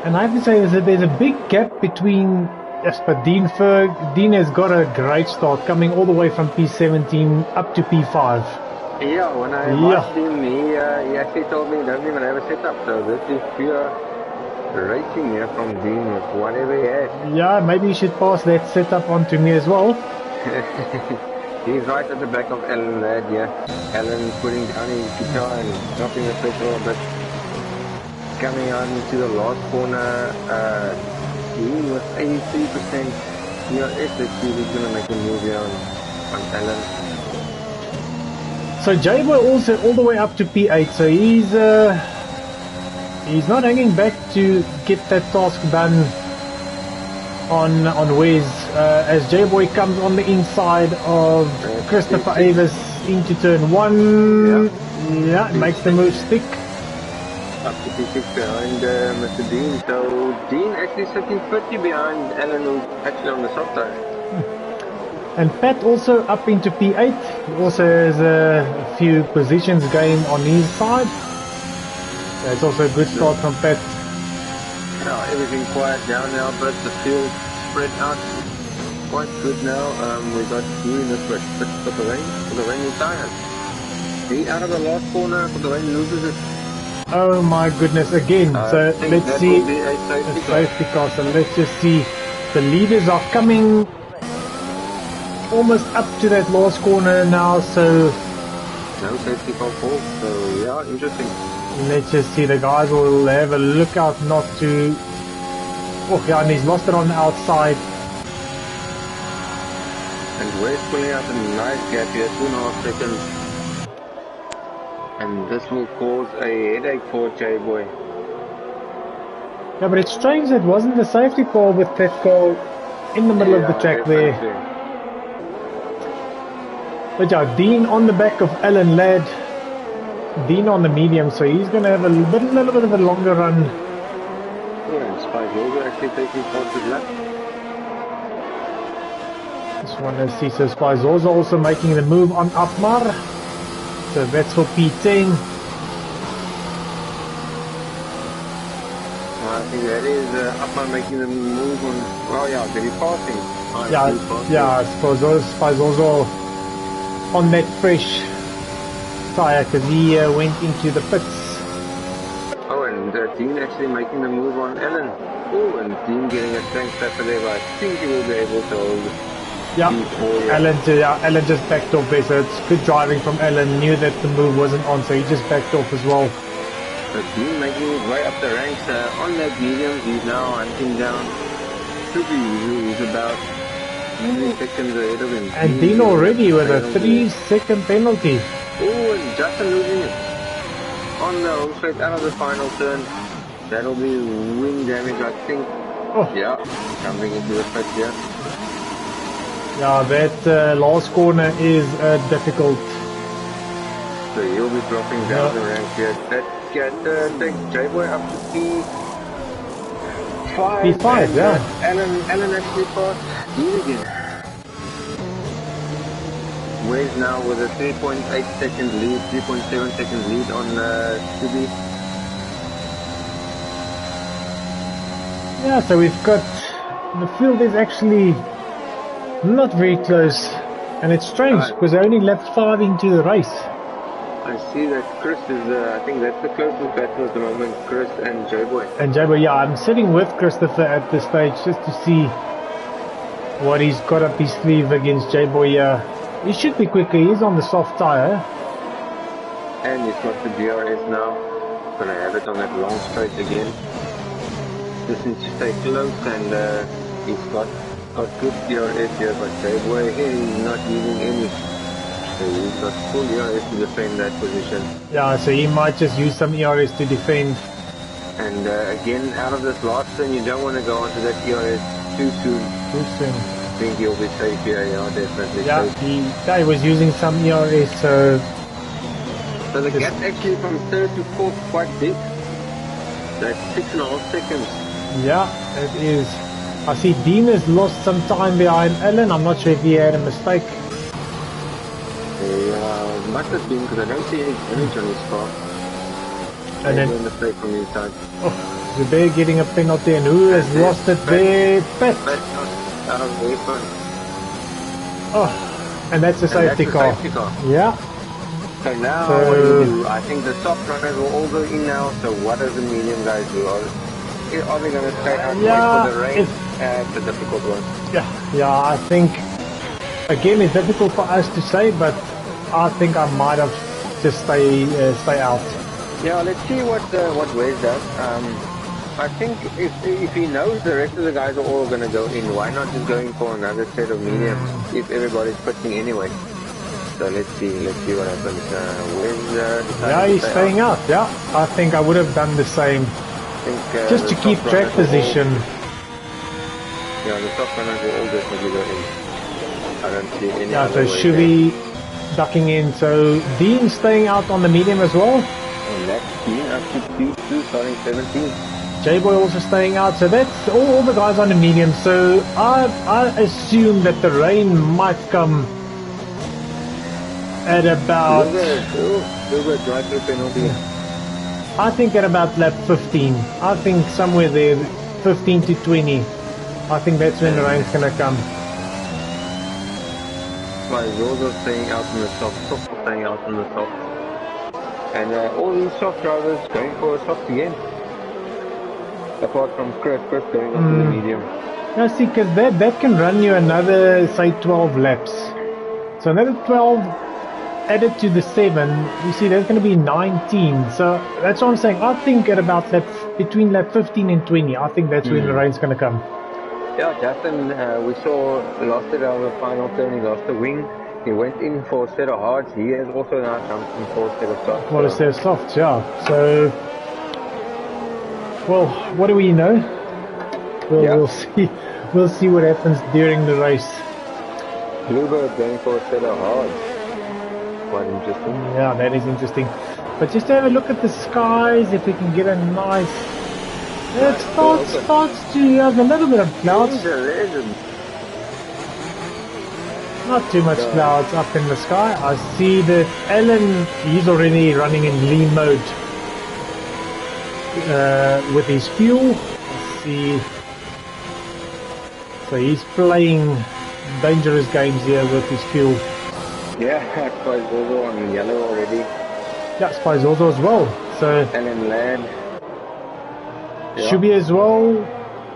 And I have to say there's a big gap between, yes, but Dean has got a great start coming all the way from P17 up to P5. Yeah, when I watched him, he actually told me he doesn't even have a setup, so this is pure racing here from Dean with whatever he has. Yeah, maybe you should pass that setup on to me as well. He's right at the back of Alan Ladd, yeah. Alan putting down his guitar and dropping the petrol, but coming on to the last corner, Dean with 83%. DRS Tier, he's going to make a move here on Alan. So J-Boy also all the way up to P8, so he's not hanging back to get that task done on Wes, as J-Boy comes on the inside of Christopher Avis into turn 1. Yeah, makes the move stick. Up to P6 behind Mr. Dean, so Dean actually sitting 50 behind Alan, who's actually on the soft tire. And Pat also up into P8. He also has a few positions gained on his side. That's also a good start from Pat. Now everything quiet down now, but the field spread out quite good now. We got Dean in the pit for the rainy tires. He out of the last corner, for the rain loses it. Oh my goodness, again. So let's see. A safety car. So let's just see. The leaders are coming almost up to that last corner now, so no safety car fault, so yeah, interesting. Let's just see. The guys will have a look out not to... Oh yeah, and he's lost it on the outside. And Wes pulling out a nice gap here, 2.5 seconds. And this will cause a headache for J-Boy. Yeah, but it's strange that wasn't the safety call with that call in the middle of the track there. But yeah, Dean on the back of Alan Ladd. Dean on the medium, so he's going to have a little bit of a longer run. Yeah, and Spizoza actually taking part of lap. Just want to see, so Spizoza also making the move on Akmar. So that's for P10. I think that is Akmar making the move on... Oh yeah, they're passing. Yeah, Spizoza on that fresh tire because he went into the pits. Oh, and Dean actually making the move on Ellen. Oh, and Dean getting a tank stepper there, but I think he will be able to hold. Yeah, Ellen just backed off there, so it's good driving from Ellen. Knew that the move wasn't on, so he just backed off as well. So Dean making his way up the ranks on that medium. He's now hunting down. Should be easy. He's about 3 seconds ahead of him. And Dean already with a 3-second penalty. Oh, and Justin losing it. On the home straight out of the final turn. That'll be wing damage, I think. Oh. Yeah, jumping into the pit here. Yeah, that last corner is difficult. So he'll be dropping down the rank here. That takes J-Boy up to P5. P5, yeah. Alan actually passed Dean again. Wes now with a 3.8 second lead, 3.7 second lead on Scooby. Yeah, so we've got... The field is actually not very close. And it's strange because they only left 5 into the race. I see that Chris is, I think that's the closest battle at the moment, Chris and J-Boy. And J-Boy, yeah, I'm sitting with Christopher at this stage just to see what he's got up his sleeve against J-Boy. He should be quicker, he's on the soft tyre. And he's got the DRS now. Gonna have it on that long straight again. Just needs to stay close, and he's got good DRS here, but J-Boy, he's not using any. So he's got full ERS to defend that position. Yeah, so he might just use some ERS to defend. And again, out of this last turn, you don't want to go onto that DRS too soon. Too soon. I think he'll be safe here, yeah, definitely Yeah, safe. he was using some ERS, so... So the gap actually from third to fourth quite big. That's 6.5 seconds. Yeah, it is. I see Dean has lost some time behind Alan. I'm not sure if he had a mistake. Yeah, must have been because I don't see any damage on his car. And then a mistake from his side. oh, Zubair getting a penalty, and who has lost it there? Pet. Out of the weapon. Oh, and that's a safety car. Yeah. So now what do? I think the soft runners will all go in now. So what does the medium guys do? Are they going to stay out for the rain? It's a difficult one. Yeah, I think again it's difficult for us to say, but I think I might have just stay out. Yeah, let's see what Wes does. I think if he knows the rest of the guys are all going to go in, why not just going for another set of mediums if everybody's pitching anyway? So let's see what happens. Yeah, he's staying out. Yeah, I think I would have done the same. Just to keep track position. Yeah, the top runners will all definitely go in. I don't see any. Yeah, so Shubi ducking in. So Dean staying out on the medium as well. And that's Dean up to Q2 starting 17. J-Boy also staying out. So that's all the guys on the medium. So I assume that the rain might come at about... drive-through penalty. I think at about lap 15. I think somewhere there, 15 to 20. I think that's when the rain's going to come. Zozo staying out in the soft, Stoffel staying out in the soft. And all these soft drivers going for a soft again. Apart from Chris going on to the medium. Yeah, see, because that can run you another, say, 12 laps. So another 12 added to the 7, you see there's going to be 19. So that's what I'm saying. I think at about between lap 15 and 20, I think that's when the rain's going to come. Yeah, Justin, we saw lost it on the final turn. He lost the wing. He went in for a set of hards. He has also now jumped in for a set of softs. Well, a set of softs, yeah. So, well, what do we know? We'll see. We'll see what happens during the race. Bluebird going for a set of hards. Quite interesting. Yeah, that is interesting. But just have a look at the skies, if we can get a nice... It starts to have a little bit of clouds. Not too much clouds up in the sky. I see that Alan, he's already running in lean mode with his fuel. Let's see. So he's playing dangerous games here with his fuel. Yeah, I spy Zozo on yellow already. Yeah, spy Zozo as well. So Alan Ladd. Shubi as well.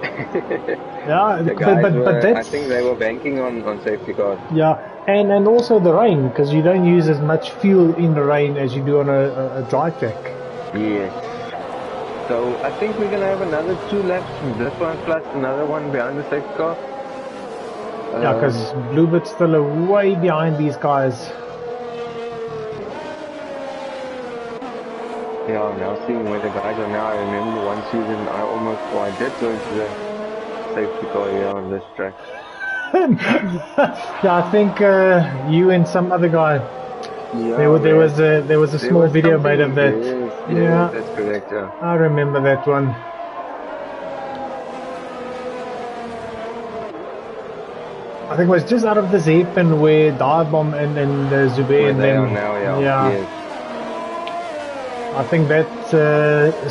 Yeah, but that's... I think they were banking on safety cars. Yeah, and also the rain, because you don't use as much fuel in the rain as you do on a dry track. Yes. So I think we're going to have another 2 laps from this one plus another one behind the safety car. Yeah, because Bluebird's still way behind these guys. Yeah, now seeing where the guys are now, I remember one season I did go into the safety car here on this track. Yeah, I think you and some other guy. Yeah, there was a small video made of that. Yes, yeah, that's correct. Yeah. I remember that one. I think it was just out of this hairpin where Diabomb and Zubair and them. Yeah. Yes. I think that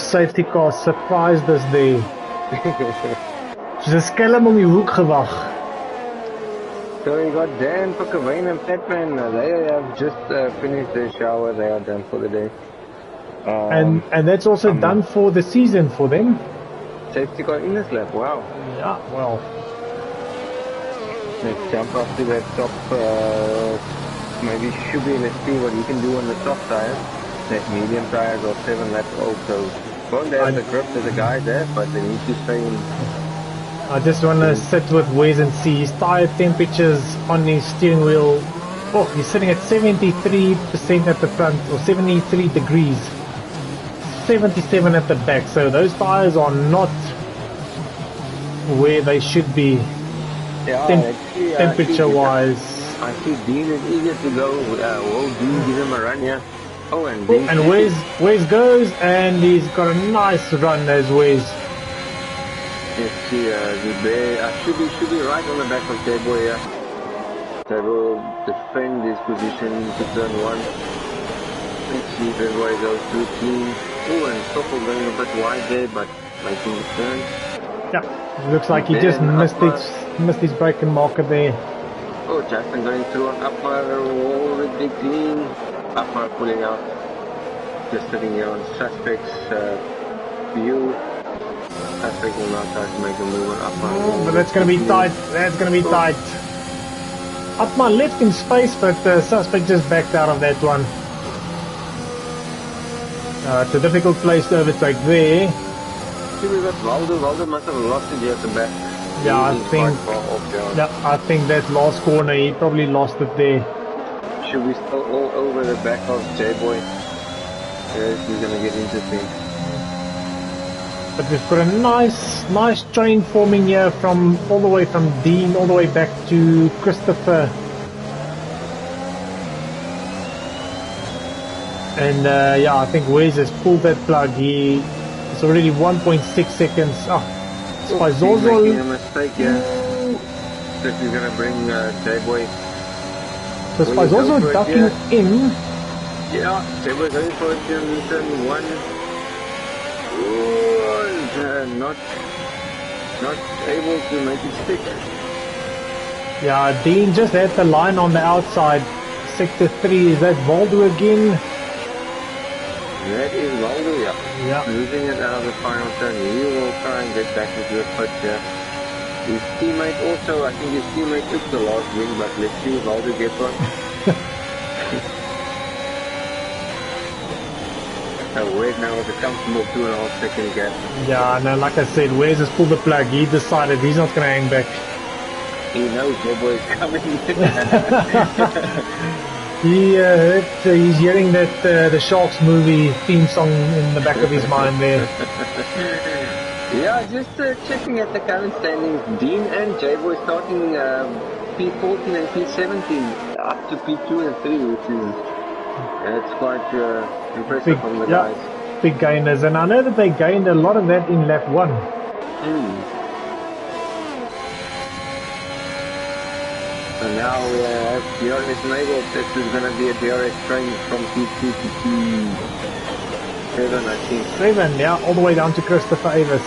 safety car surprised us there. Ze skelm om die hoek gewag. So you got Dan, Pakavane and Fatman. They have just finished their shower. They are done for the day. And that's also done for the season for them. Safety car in this lap. Wow. Yeah. Well. Let's jump up to that top. Maybe Shubi. Let's see what he can do on the soft tires. That medium tires are 7 laps old, so won't have the grip to the guy there, but they need to stay in. I just want to sit with Wes and see his tire temperatures on his steering wheel. Oh, he's sitting at 73% at the front, or 73 degrees. 77 at the back, so those tires are not where they should be Yeah, temperature-wise. I see Dean is eager to go. Will Dean give him a run here? Oh, and Oh, Dean and Wes goes, and he's got a nice run as Wes. let's see, the bear should be right on the back of J-Boy here. They will defend his position to turn 1. Let's see if everybody goes too clean. Oh, and Stoffel going a bit wide there, but making the turn. Yeah, it looks like he just missed his braking marker there. Oh, Justin going through on upper, all the big clean. Upper pulling out, just sitting here on suspect's view. Suspect will now try to make a move on upper. Oh, but that's going to be tight. That's going to be tight. Up my left in space, but the suspect just backed out of that one. It's a difficult place to overtake there. See, we got Waldo. Waldo must have lost it here at the back. Yeah, I think that last corner, he probably lost it there. Should we still all over the back of J-Boy? Yes, we're gonna get interesting. But we've got a nice train forming here from all the way from Dean all the way back to Christopher. And yeah, I think Wes has pulled that plug. It's already 1.6 seconds. Spizozo making a mistake here. This is gonna bring J-Boy. So Spizozo ducking in. Yeah, J-Boy going for it here in turn 1. Not able to make it stick. Yeah, Dean just had the line on the outside. Sector 3, is that Waldo again? That is Waldo, yeah. Yeah. Losing it out of the final turn. He will try and get back into the pit here. His teammate also, I think his teammate took the last win, but let's see if Waldo gets one. Wes now with a comfortable 2.5 second gap. Yeah, no, like I said, Wes has pulled the plug. He decided he's not going to hang back. He knows J-Boy is coming. He's hearing that the Sharks movie theme song in the back of his mind there. Yeah, just checking at the current standings. Dean and J-Boy starting P14 and P17 up to P2 and 3, which is it's quite impressive from the guys. Big gainers, and I know that they gained a lot of that in lap 1. So now we have DRS enabled. This is going to be a DRS train from P2 to P7, I think. 7, yeah, all the way down to Christopher Avis.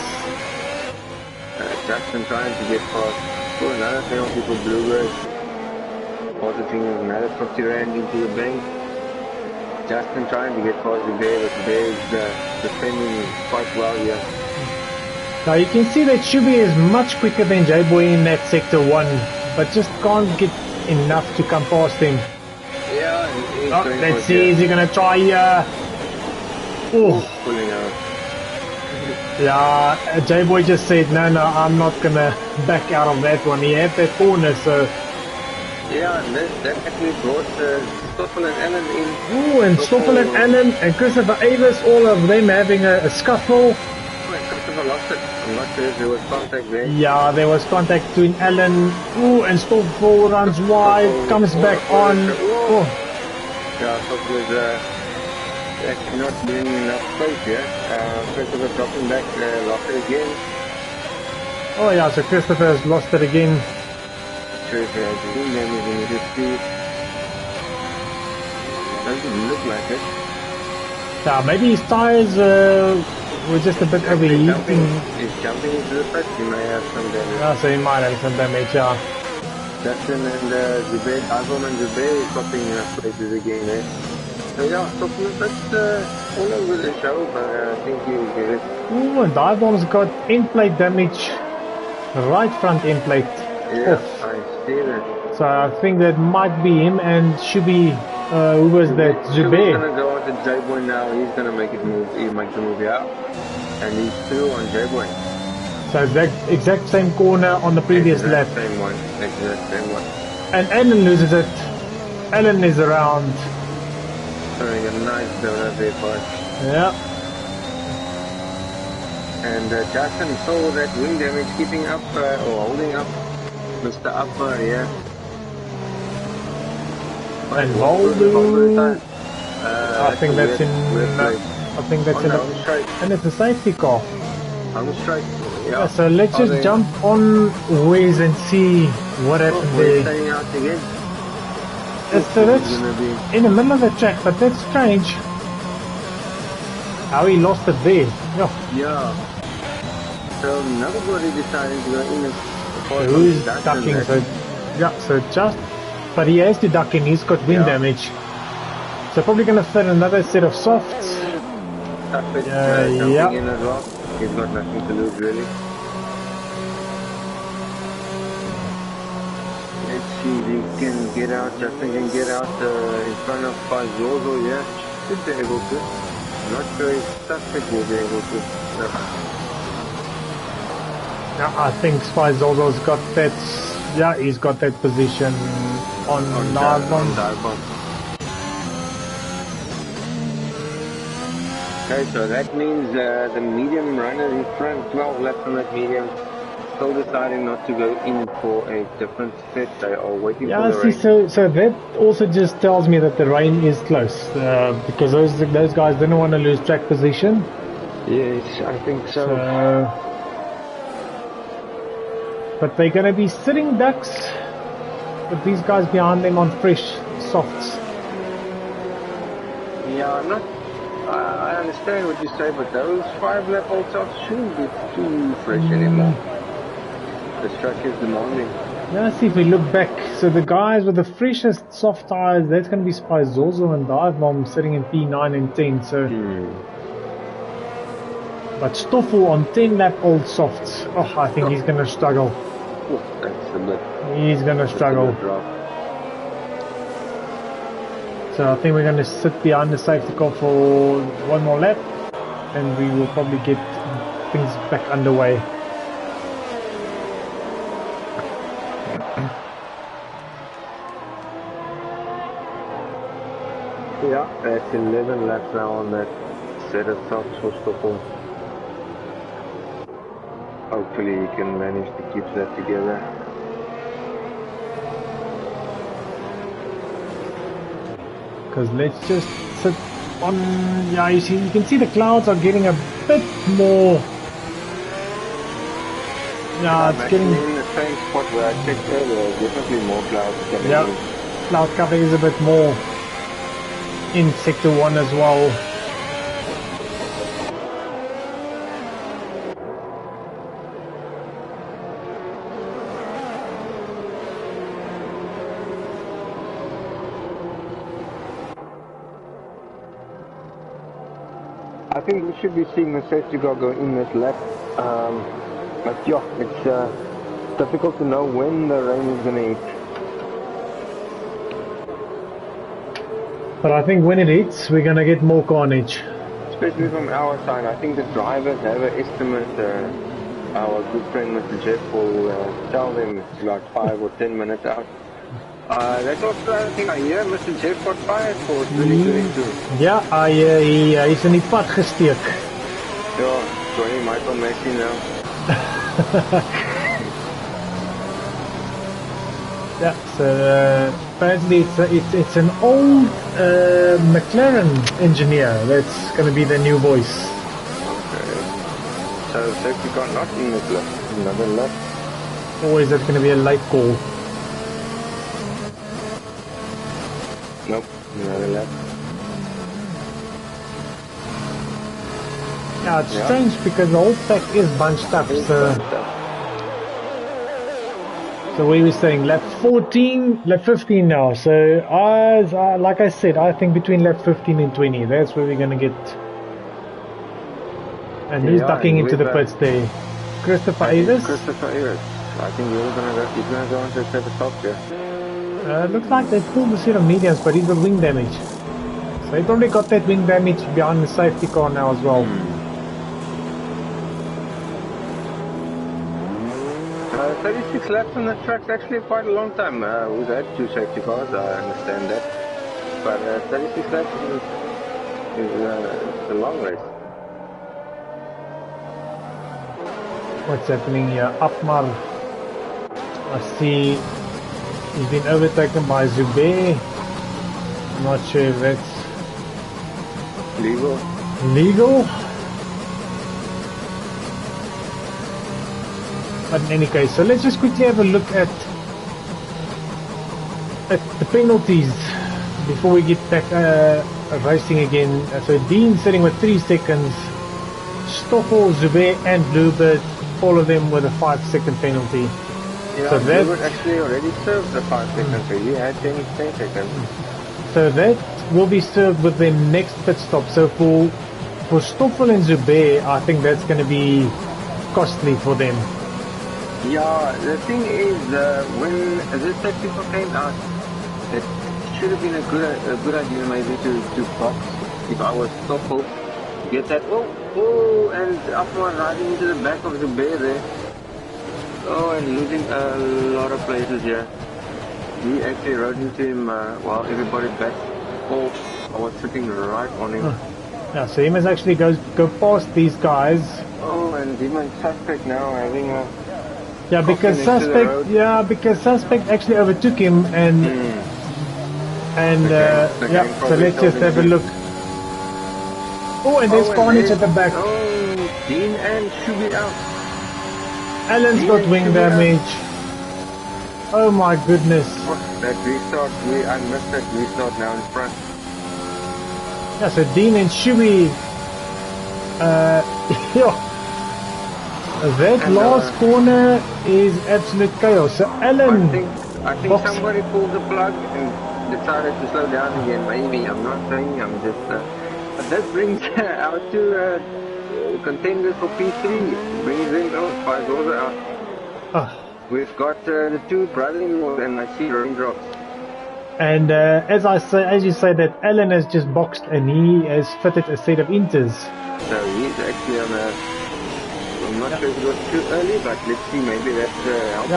Jackson trying to get past. Oh, another penalty for Bluebird. Positing another 50 rand into the bank. Justin trying to get past the Bear, but the Bear is defending quite well here. Now you can see that Shubi is much quicker than J-Boy in that sector 1, but just can't get enough to come past him. Yeah, let's see, is he going to try here? Pulling out. Yeah, J-Boy just said, no, I'm not going to back out of that one. He had that corner, so... Yeah, and that actually brought Stoffel and Allen in. Ooh, and Stoffel and Allen and Christopher Avis, all of them having a scuffle. Christopher lost it. I'm not sure if there was contact there. Yeah, there was contact between Allen. Ooh, and Stoffel runs wide, comes back on. Oh. Yeah, Stoffel is actually not getting enough space here. Christopher dropping back, lost it again. Oh yeah, so Christopher has lost it again. Sure if he has any damage in his speed. Doesn't look like it. Yeah, maybe his tires were just a bit overheating. He's jumping into the pit, he may have some damage. Yeah, so he might have some damage, yeah. Justin and Zubair, Album and Zubair stopping places again there. So yeah, stopping that's all over the show, but I think he'll get it. Ooh, and Dive-Bomb's got end plate damage. Right front end plate. Yeah, I see that. So I think that might be him, and should be who was that? Zubair. He's gonna go on to J-Boy now. He's gonna make it move. He'll make the move out, and he's through on J-Boy. So exact same corner on the previous lap. Same one. Exact same one. And Allen loses it. Allen is around. Throwing a nice donut there, but yeah. And Justin saw that wing damage keeping up or holding up Mr. Upper here. And Voldu, I think that's in. I think that's in. And it's a safety car. I'm straight. Yeah, so let's just jump on Waze and see what happened there. Staying out again. So that's in the middle of the track, but that's strange. How he lost it there. Yeah. So nobody decided to go in. So who's ducking? So yeah, so just, but he has to duck in. He's got wind damage. So probably gonna fit another set of softs. Yeah. In as well. He's got nothing to lose really. Let's see if he can get out. Justin can get out in front of Zozo. Yeah, should be able to. Not sure if Suspect will be able to. No. Yeah, I think Spy Zozo's got that. Yeah, he's got that position on dive bomb. Okay, so that means the medium runner in front, 12 laps on that medium, still deciding not to go in for a different set. They are waiting for the rain. So that also just tells me that the rain is close because those guys didn't want to lose track position. Yes, I think so. But they're going to be sitting ducks with these guys behind them on fresh softs. Yeah, I understand what you say, but those 5-lap old softs shouldn't be too fresh anymore. The track is demanding. Now let's see if we look back. So the guys with the freshest soft tires, that's going to be Spy Zozo and Dive Bomb sitting in P9 and 10. So, but Stoffel on 10-lap old softs. Oh, I think he's going to struggle. That's a bit. He's going to struggle. So I think we're going to sit behind the safety car for one more lap, and we will probably get things back underway. Yeah, that's 11 laps now on that set of softs for Stoffel. Hopefully he can manage to keep that together. Because let's just sit on. Yeah, you can see the clouds are getting a bit more. Yeah, it's getting in the same spot where I checked earlier. Definitely more clouds coming in. Yeah, cloud cover is a bit more in sector 1 as well. I think we should be seeing the safety car go in this lap. But yeah, it's difficult to know when the rain is going to hit. But I think when it hits, we're going to get more carnage. Especially from our side. I think the drivers have an estimate. Our good friend Mr. Jeff will tell them it's like 5 or 10 minutes out. That's also the other thing I hear. Mr. Jeff got fired for 2022. Ja, hij is in die pad gesteek. Ja, sorry, Michael Messi now. Yeah, so apparently it's an old McLaren engineer that's going to be the new voice. Okay. So safety car not in this lap, another lap. Or is that going to be a late call? Nope, another lap. Yeah, it's strange because the whole pack is bunched up. So we were saying lap 14, lap 15 now. So like I said, I think between lap 15 and 20, that's where we're going to get. And who's ducking into the pits there? Christopher Avis? Christopher Avis. I think he's going to go into the top here. Looks like they pulled a set of mediums, but he's got wing damage. So he probably got that wing damage behind the safety car now as well. 36 laps on the track's actually quite a long time. We've had 2 safety cars, I understand that. But 36 laps is a long race. What's happening here? Akmar. I see he's been overtaken by Zube. I'm not sure if that's Legal. legal. But in any case, so let's just quickly have a look at the penalties before we get back racing again. So Dean sitting with 3 seconds. Stoffel, Zube and Bluebird, all of them with a 5-second penalty. Yeah, so that Bluebird actually already served the 5 seconds, so he had 10 seconds. So that will be served with their next pit stop. So for Stoffel and Zube, I think that's going to be costly for them. Yeah, the thing is, when this technical came out, it should have been a good idea maybe to box if I was Stoffel. Get that, oh, and Akmar riding into the back of Zube there. Oh, and losing a lot of places here. He actually rode into him while everybody back off. I was sitting right on him. Yeah, so he must actually go past these guys. Oh, and him and Suspect now having a... Yeah, because Suspect actually overtook him and yeah, so let's just have a look. Oh, and there's carnage at the back. Oh, Dean and Shubi out. Alan's got wing damage. Oh my goodness. That restart, I missed that restart now in front. Yeah, so Dean and Shubi, that and last corner is absolute chaos. So Alan, I think somebody pulled the plug and decided to slow down again. Maybe, I'm not saying, I'm just... but that brings our two contenders for P3. Brings them out, 5 goals out. We've got the 2 brother-in-laws and I see raindrops. And as you say that Alan has just boxed and he has fitted a set of inters. So he's actually on a... I'm not sure if it was too early, but let's see, maybe that's helps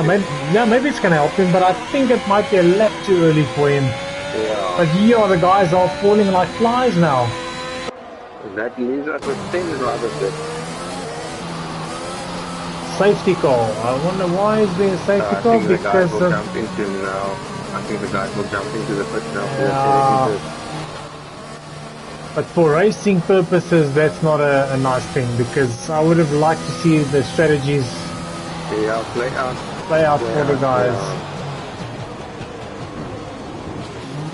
maybe it's going to help him, but I think it might be a lap too early for him. Yeah. But the guys are falling like flies now. That leaves us with 10 rather good. Safety call. I wonder why is there a safety call? I think the guys will jump into now. I think the guys will jump into the pit now. Yeah. But for racing purposes, that's not a nice thing, because I would have liked to see the strategies play out for the guys.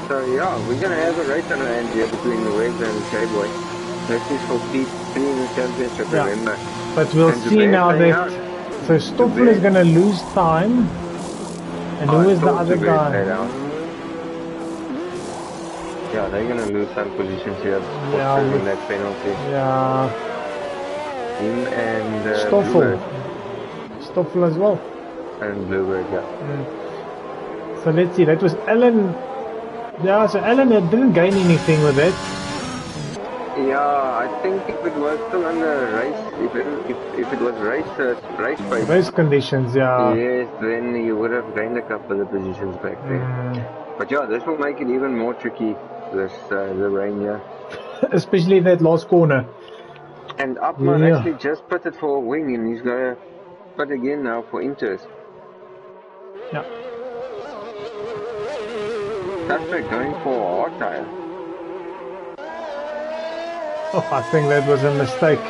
So yeah, we're gonna have a race on our hands here between the Waves and J-Boy. This is for P3 in the championship, remember. But we'll see now that... So Stoffel is gonna lose time. And who is the other guy? Yeah, they're gonna lose some positions here for that penalty. Yeah. Him and Stoffel. Stoffel as well. And Bluebird, yeah. So let's see, that was Alan. Yeah, so Alan didn't gain anything with it. Yeah, I think if it was still under race, if it was race pace. Race conditions, yeah. Yes, then you would have gained a couple of positions back there. But yeah, this will make it even more tricky, the rain here. Especially that last corner. And Upman actually just put it for a wing and he's going to put again now for inters. Yeah. Suspect going for a hard tire. Oh, I think that was a mistake.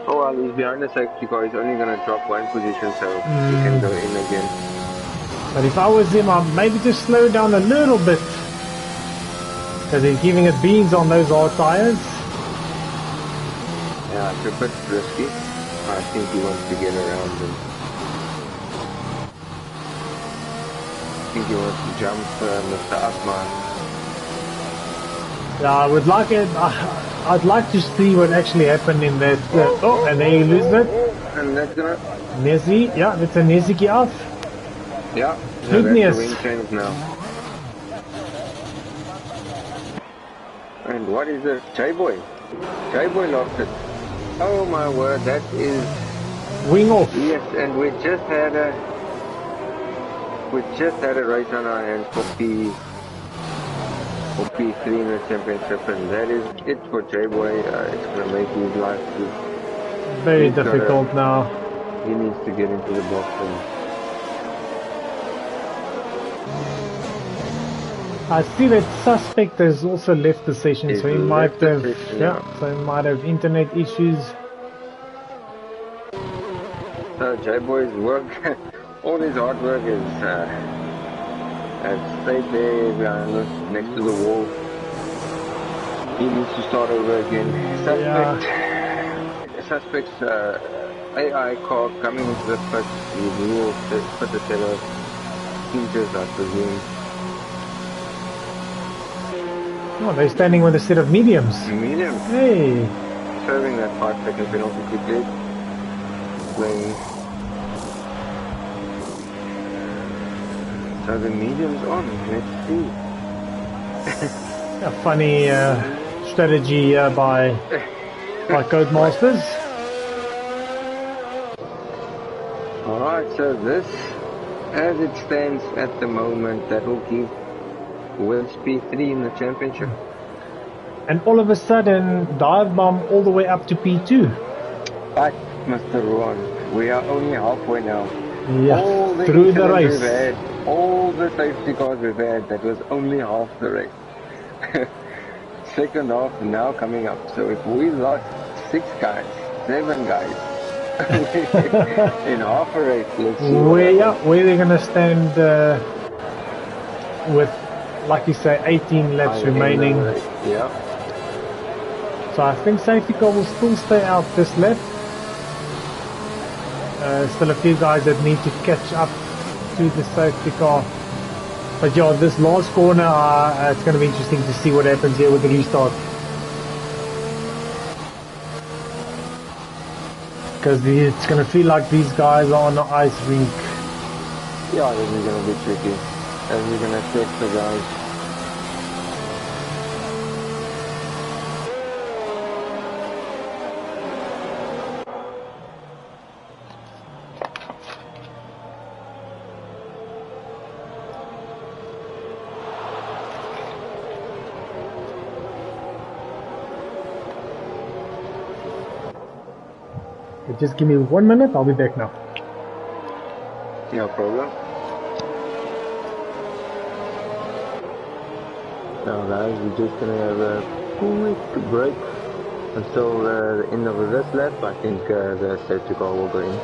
Oh well, he's behind the safety car, he's only going to drop 1 position so he can go in again. But if I was him, I'd maybe just slow down a little bit. Because he's giving it beans on those hard tires. Yeah, it's a bit risky. I think he wants to get around him. I think he wants to jump Mr. Akman. Yeah, I would like it. I'd like to see what actually happened in that. And there you lose it. And that's gonna... Nessie, yeah, that's a Nessie off. Yeah, Goodness. That's the wing change now. And what is it? J-Boy. J-Boy lost it. Oh my word, that is... Wing off. Yes, and we just had a race on our hands for P3 in the championship, and that is it for J-Boy. It's going to make his life very difficult now. he needs to get into the box and I see that suspect has also left the session, he's so he might left the have, session, yeah, so he might have internet issues. So J-Boy's work, all his hard work is has stayed there behind us, next to the wall. He needs to start over again. Suspect's AI car coming into the pit. He will put a set of inches, I presume. Oh, they're standing with a set of mediums. Medium. Hey. Serving that 5-second penalty quickly. Playing. So the medium's on. Let's see. A funny strategy by Codemasters. Alright, so this, as it stands at the moment, that will give Wales P3 in the championship. And all of a sudden, dive bomb all the way up to P2. But, Mr. Ron, we are only halfway now. Yeah, all the through the race. We've had, all the safety cars we've had, that was only half the race. Second half now coming up. So if we lost 6 guys, 7 guys, in half a race, let's see. Where they're going to stand with, like you say, 18 laps remaining. Yeah. So I think safety car will still stay out this lap. Still a few guys that need to catch up to the safety car. But yeah, this last corner, it's going to be interesting to see what happens here with the restart. Because it's going to feel like these guys are on the ice rink. Yeah, this is going to be tricky. And we're going to test the guys. Just give me 1 minute, I'll be back now. No problem. Now guys, we're just gonna have a quick break until the end of this lap. I think the safety car will go in.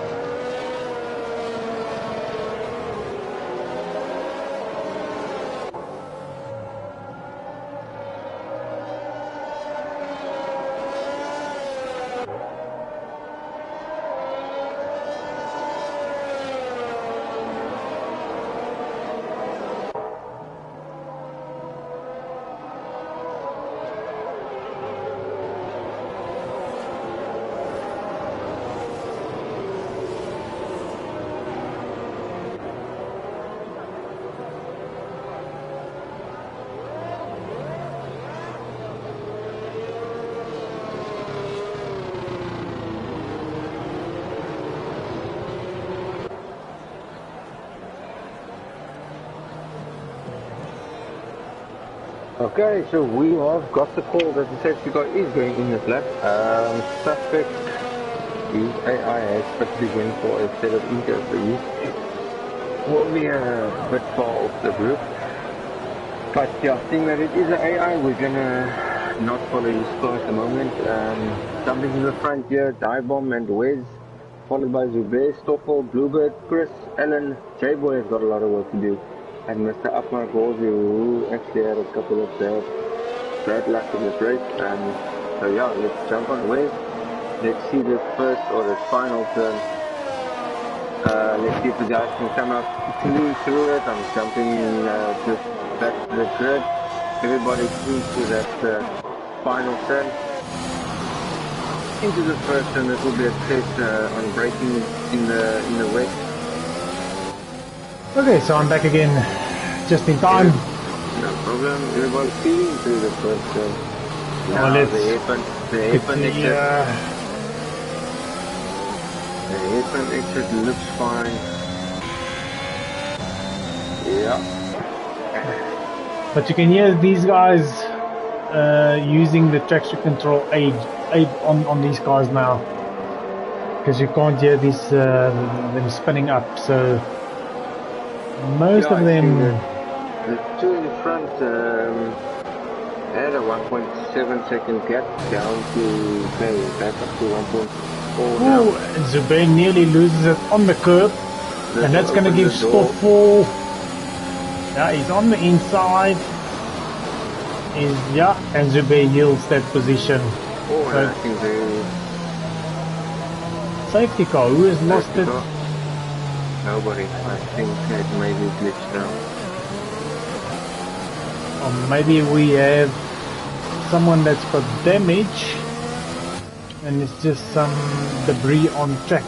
Okay, so we have got the call that the safety car is going in this lap. Suspect is AI has put begin for a set of inches, so he will be a bit far off the group. But yeah, seeing that it is an AI, we're gonna not follow his car at the moment. Jumping in the front here, Dive-Bomb and Wes, followed by Zubair, Stoffel, Bluebird, Chris, Ellen, J-Boy has got a lot of work to do. And Mr. Upmark Wolsey, who actually had a couple of bad luck in this race. So yeah, let's jump on Wes. Let's see the first or the final turn. Let's see if the guys can come up clean through it. I'm jumping just back to the grid. Everybody clean to that final turn. Into the first turn, it will be a test on braking in the wet. Okay, so I'm back again, just in time. No problem. Everybody's feeding through the first turn. Now the hairpin exit. The hairpin exit looks fine. Yeah. But you can hear these guys using the traction control aid on these cars now. because you can't hear these them spinning up. So most Yeah, of I them. think the two in front had a 1.7 second gap down to back up to 1.4 now. Ooh, Zubair nearly loses it on the curb, and that's going to give Stoffel. Yeah, he's on the inside. And Zubair yields that position. Oh, So, I think they... Safety car, who has lost it? Nobody. I think it may be glitched now. Or maybe we have someone that's got damage, and it's just some debris on track.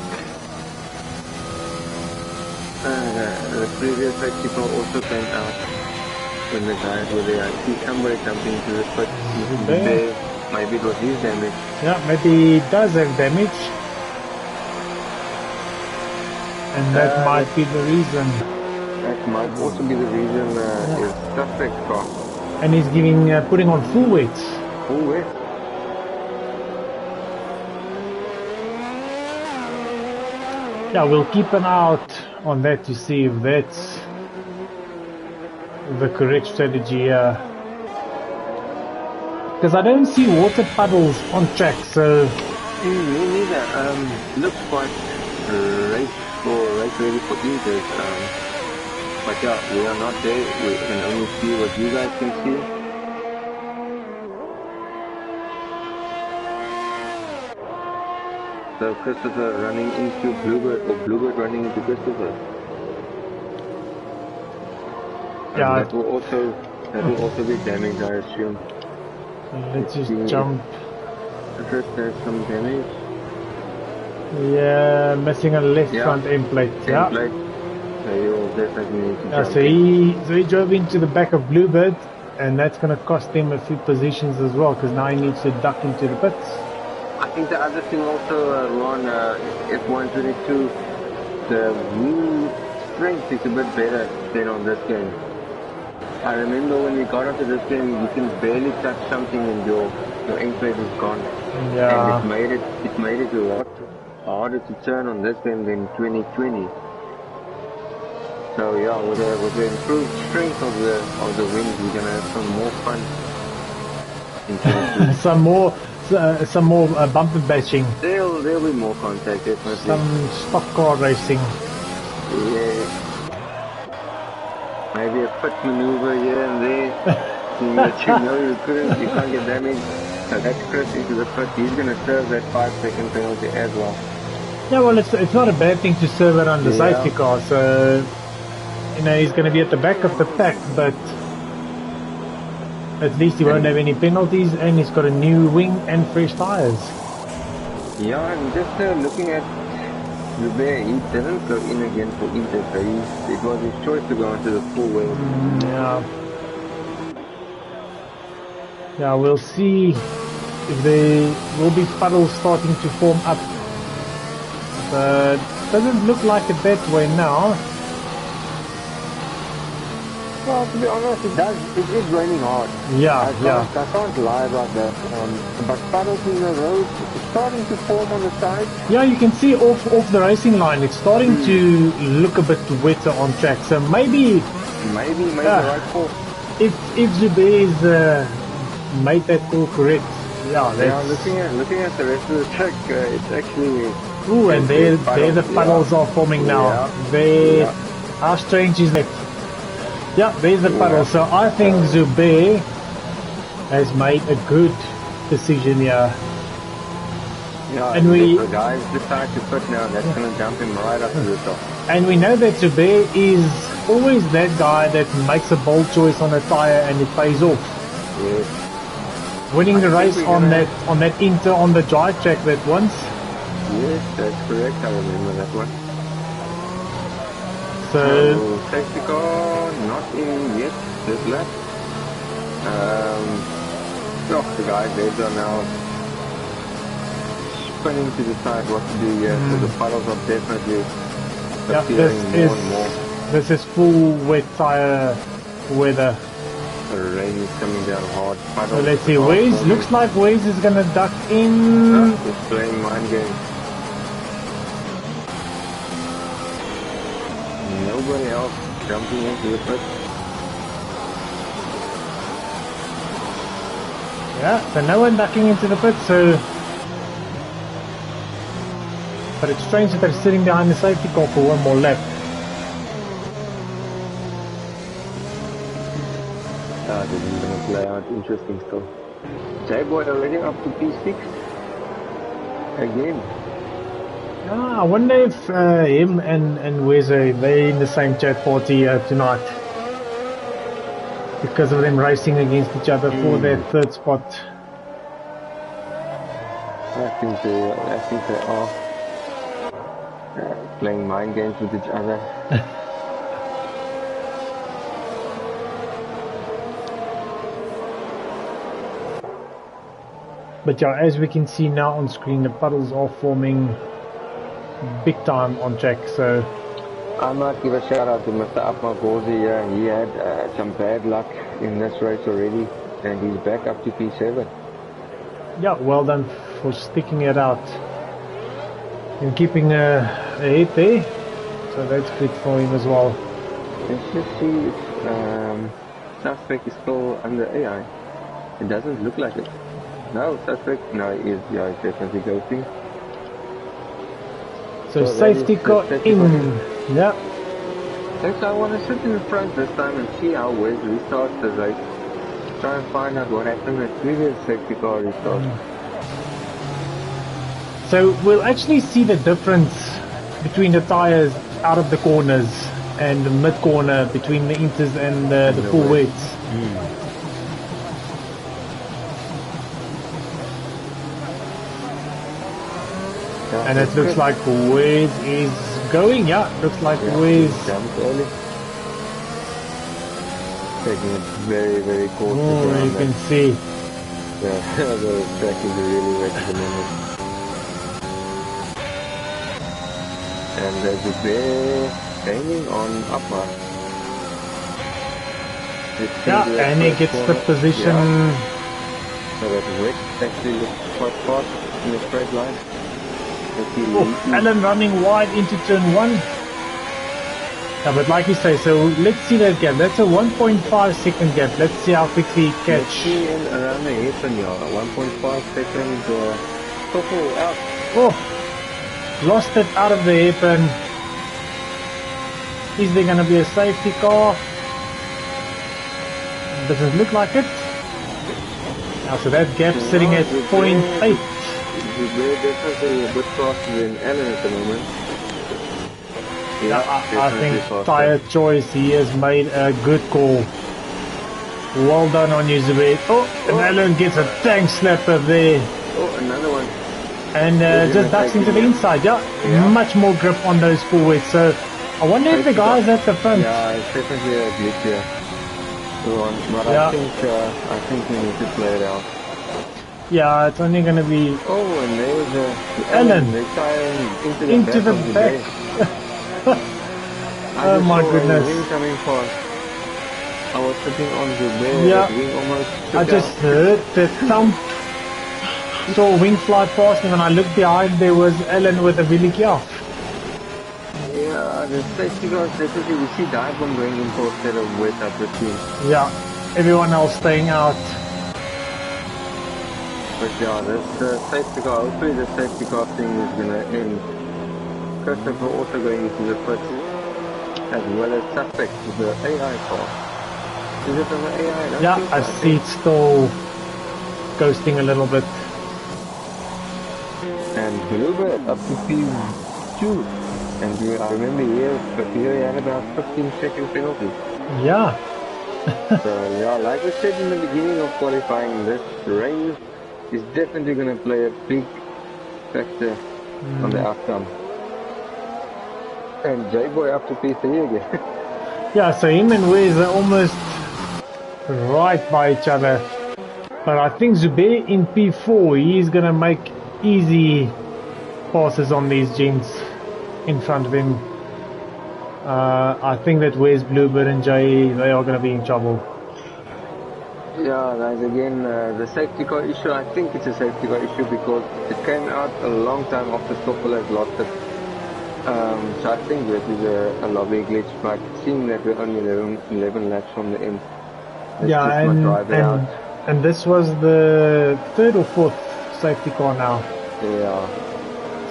The previous safety car also came out when the guys were there. I see somebody jumping into the pit. Maybe it was his damage. Yeah, maybe he does have damage. And that might be the reason. That might also be the reason is suspect car. And he's putting on full weights. Full weight? Yeah, we'll keep an eye out on that to see if that's the correct strategy. Because I don't see water puddles on track, so... Me neither. Looks quite race ready for eaters. But yeah, we are not there. We can only see what you guys can see. So Christopher running into Bluebird, or Bluebird running into Christopher. Yeah. That will also be damage, I assume. Let's just jump. First there's some damage. Yeah, missing a left front end plate. Yeah. So you'll definitely need to jump. So he drove into the back of Bluebird, and that's going to cost him a few positions as well, because now he needs to duck into the pits. I think the other thing also, Ron, F122, the wheel strength is a bit better than on this game. I remember when we got onto this game, you can barely touch something and your end plate is gone. Yeah. And it made it a lot harder to turn on this game than 2020. So yeah, with the improved strength of the wings, we're gonna have some more fun in 2020. some more bumper bashing. There'll be more contact, definitely. Some stock car racing. Yeah. Maybe a pit maneuver here and there. But you can't get damage. So that's Chris into the pit. He's gonna serve that 5-second penalty as well. Yeah, well, it's not a bad thing to serve it on the safety car. So he's going to be at the back of the pack, but at least he won't have any penalties, and he's got a new wing and fresh tires. Yeah, and just looking at Zubair, he didn't go in again for Inter, so it was his choice to go into the full wing. Yeah, we'll see if there will be puddles starting to form up. But doesn't look like it that way now. Well, to be honest, it does. It is raining hard. Yeah, I can't lie about that. But puddles in the road, it's starting to form on the side. Yeah, you can see off the racing line, it's starting to look a bit wetter on track. So maybe the right call. If Zubair's made that call correct, looking at the rest of the track, it's actually. Ooh, and there the puddles are forming now. How strange is that? Yeah, there's the puddle. So I think Zubair has made a good decision here. Yeah, and if the guys decide to put now, that's going to jump him right up to the top. And we know that Zubair is always that guy that makes a bold choice on a tyre and it pays off. Yes. Winning the race on that Inter on the dry track that once. Yes, that's correct. I remember that one. So safety car not in yet this lap. The guys are now spinning to decide what to do here. So the puddles are definitely appearing more and more. This is full wet tire weather. The rain is coming down hard. Puddles, so let's see. Waze looks like Waze is gonna duck in. Just playing mind games. nobody else jumping into the pit. Yeah, so no one ducking into the pit, so... But it's strange that they're sitting behind the safety car for one more lap. This is going to play out interesting still. J-Boy already up to P6. Again. Ah, I wonder if him and Wezo, they're in the same chat party tonight. Because of them racing against each other for their third spot. I think they are playing mind games with each other. But yeah, as we can see now on screen, the puddles are forming big time on track, so... I might give a shout out to Mr. Apma Gozi here. He had some bad luck in this race already, and he's back up to P7. Yeah, well done for sticking it out and keeping ahead there, so that's good for him as well. Let's just see if Suspect is still under AI. It doesn't look like it. No, Suspect, no, he is, yeah, he's definitely ghosting. So safety car in, yeah. Next, I want to sit in the front this time and see how Wes restarts the race. Try and find out what happened at previous safety car restart. So we'll actually see the difference between the tires out of the corners and the mid corner between the inters and the full weights. And it looks like Wes is going, yeah, looks like Wes jumped early. Taking it very, very cautious. Oh, you can see. Yeah, the track is really wet at the moment. And there's a bear hanging on Upma. Yeah, and he gets the position. Yeah. So that wet actually looks quite fast in the straight line. Oh, Alan running wide into turn 1. Yeah, but like you say, so let's see that gap. That's a 1.5 second gap. Let's see how quickly he catch. Let's see around the hairpin, yeah. 1.5 seconds. Total out. Oh, lost it out of the hairpin. Is there going to be a safety car? Doesn't look like it. Now, so that gap sitting at 0.8. We're definitely a bit faster than Alan at the moment. Yeah, I think tire choice, he has made a good call. Well done on you, Zubair. Oh, and Alan gets a tank slapper there. Oh, another one. And just ducks into the inside, yeah. Much more grip on those forwards. So I wonder if the guys at the front. Yeah, it's definitely a glitch here. But I think we need to play it out. Yeah, it's only going to be... Oh, and there's Alan. They're tying into the back. Oh my goodness. Wing coming fast. I was sitting on the bed. Yeah. The wing almost I just heard the thump. Saw a wing fly past him, and I looked behind. There was Alan with a wheelie off. Yeah, the safety guys definitely. We see Diabom going in for instead of wet up the team. Yeah, everyone else staying out. But yeah, this safety car, hopefully the safety car thing is going to end. Christopher also going into the pit, as well as Suspect with the AI car. Is it on the AI? Yeah, I see it still ghosting a little bit. And Bluebird up to P2. And I remember here he had about 15-second penalty. Yeah. So yeah, like we said in the beginning of qualifying, this rain is definitely going to play a big factor on the outcome. And J-Boy up to P3 again. Yeah, so him and Wes are almost right by each other. But I think Zubair in P4, he's going to make easy passes on these gents in front of him. I think that Wes, Bluebird and Jay, they are going to be in trouble. Yeah, guys, again, the safety car issue, I think it's a safety car issue because it came out a long time after Stoffel has lost it. So I think this is a lobby glitch, but seeing that we're only 11 laps from the end, let's Yeah, just drive it out. and this was the third or fourth safety car now. Yeah.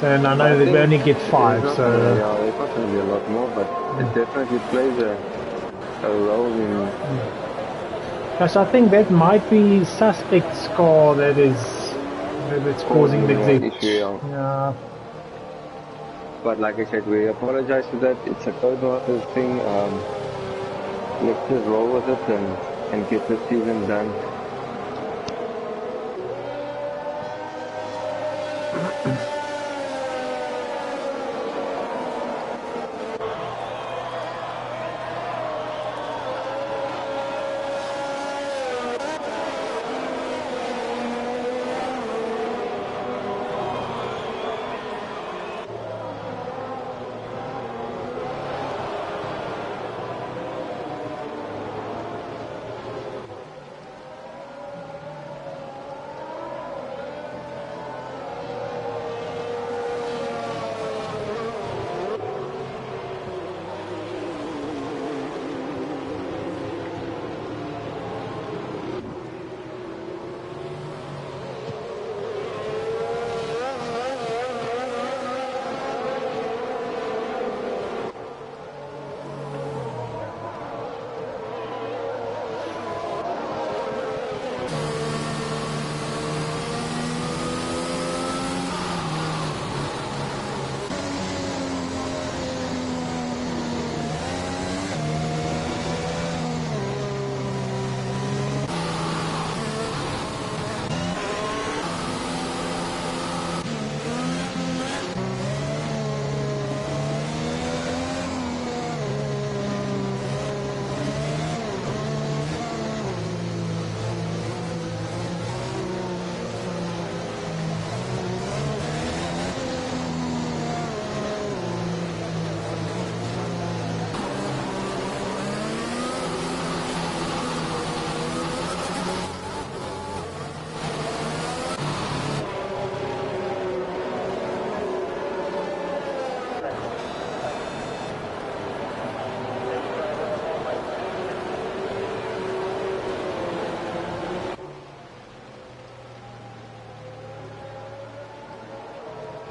So and I know that we only get 5, so... Yeah, there's not going to be a lot more, but it definitely plays a role in... Yes, I think that might be suspect's car that's causing the glitch. Yeah. But like I said, we apologize for that. It's a Codemasters thing. Let's just roll with it and get the season done.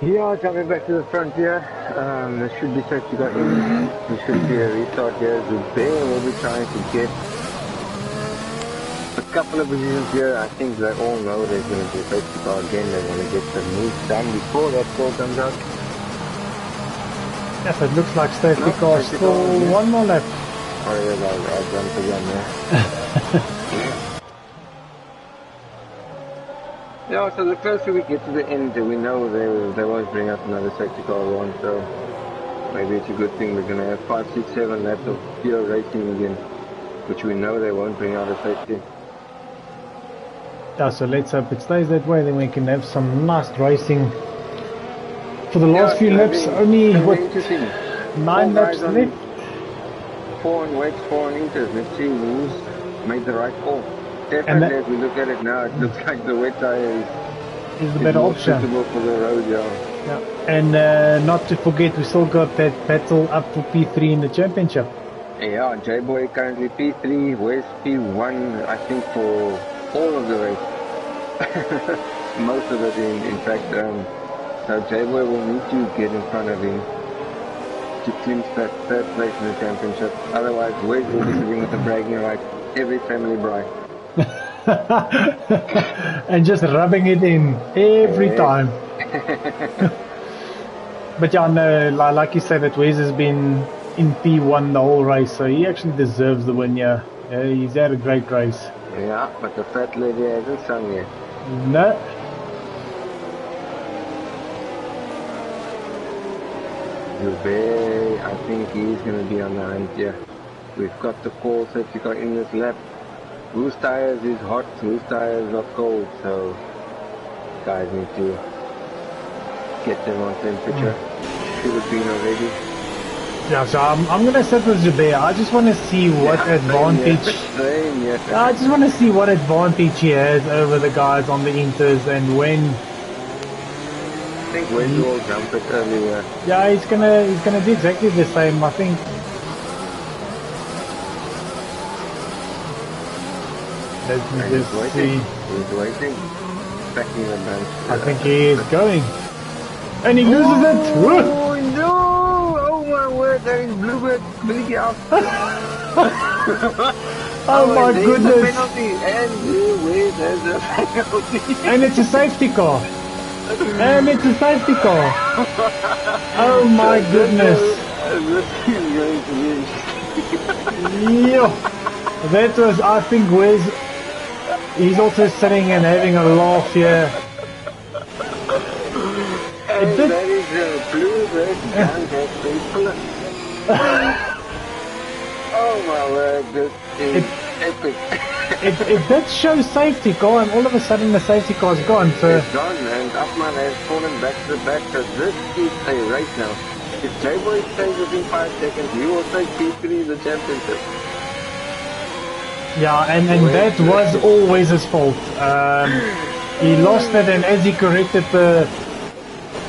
Yeah, jumping back to the front here. There should be safety car in. There should be a restart here. Zubair will be trying to get a couple of positions here. I think they all know there's going to be a safety car again. They want to get the move done before that call comes out. Yes, it looks like safety car still one more lap. Oh yeah, I'll jump again there. Yeah, so the closer we get to the end, we know they won't bring up another safety car on, so maybe it's a good thing. We're going to have 5, 6, 7 laps of pure racing again, which we know they won't bring out a safety. Yeah, so let's hope it stays that way, then we can have some nice racing. For the last few laps, only what, 9 laps left? 4 on wets, 4 on inters. Let's see who's made the right call. Definitely, as we look at it now, it looks like the wet tire is the better option. Suitable for the road, yeah. And not to forget, we still got that battle up for P3 in the championship. Yeah, J-Boy currently P3, Wes P1, I think for all of the race. Most of it, in fact. So J-Boy will need to get in front of him to clinch that third place in the championship. Otherwise, Wes will be sitting with a bragging rights every family bride. And just rubbing it in every time. But yeah, no, like you said, that Wes has been in P1 the whole race, so he actually deserves the win here. Yeah, he's had a great race. Yeah, but the fat lady hasn't sung yet. No. Zubair, I think he's going to be on the hunt here. We've got the call safety car in this lap. Whose tires is hot, whose tires are cold, so guys need to get them on temperature. Should have been already. Yeah, so I'm going to set with Zubair. I just want to see what advantage... I just want to see what advantage he has over the guys on the inters, and when think Wes will jump it earlier. Yeah, he's gonna do exactly the same, I think. Let me just see. He's waiting. Backing the bench. I think he is going. And he loses it! Oh no! Oh my word, there is Bluebird bleeding out. Oh my goodness! A penalty. And wait, there's a penalty. And it's a safety car. And it's a safety car. Oh my goodness. Yeah. That was, I think, Wes. He's also sitting and having a laugh here. And that is a Bluebird down Oh my word, this is epic. It did show safety car, and all of a sudden the safety car's gone. So it's gone, and Upman has fallen back to the back. So this is a race now. If J-Boy stays within 5 seconds, he will take P3 the championship. Yeah, and that was always his fault. He lost it, and as he corrected the...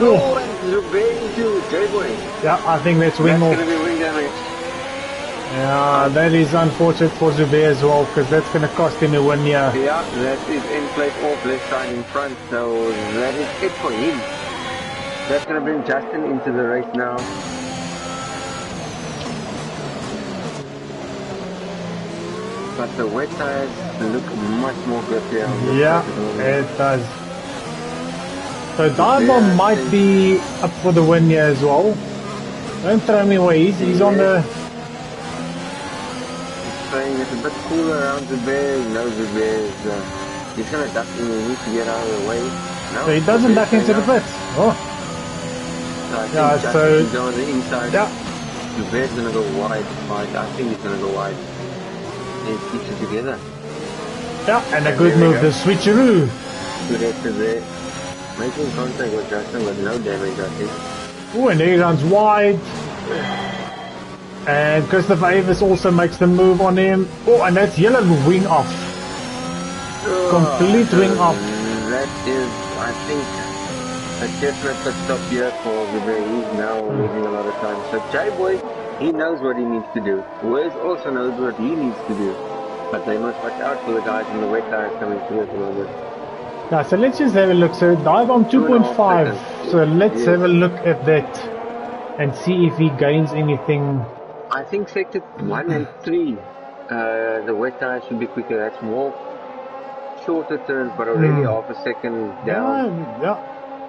Oh, and Zubair into J-Boy. Yeah, I think that's wing off. That's going to be wing damage. Yeah, that is unfortunate for Zubair as well, because that's going to cost him a win here. Yeah, that is in place off, left side in front, so that is it for him. That's going to bring Justin into the race now. But the wet tires look much more good here. Yeah, it does. So Diamond might be up for the win here as well. Don't throw me away, he's on the... Saying it's a bit cooler around the bear. He knows the bear is he's gonna duck in, he needs to get out of the way. No, so he doesn't duck into the pits. Oh. So I think Yeah, so he's on the inside. Yeah. The bear's gonna go wide. I think he's gonna go wide. He keeps it together. Yeah, and a good move, the switcheroo. Good after there. Making contact with Justin with no damage, I think. Oh, and he runs wide. And Christopher Avis also makes the move on him. Oh, and that's yellow wing off. Complete wing off. That is, I think, a definite pit stop here for Zubair. He's now losing a lot of time. So J-Boy, he knows what he needs to do. Wes also knows what he needs to do. But they must watch out for the guys in the wet tires coming through at the moment. Yeah, so let's just have a look. So dive on 2.5. So let's have a look at that and see if he gains anything. I think sector 1 and 3, the wet tires should be quicker. That's more shorter turns, but already half a second down.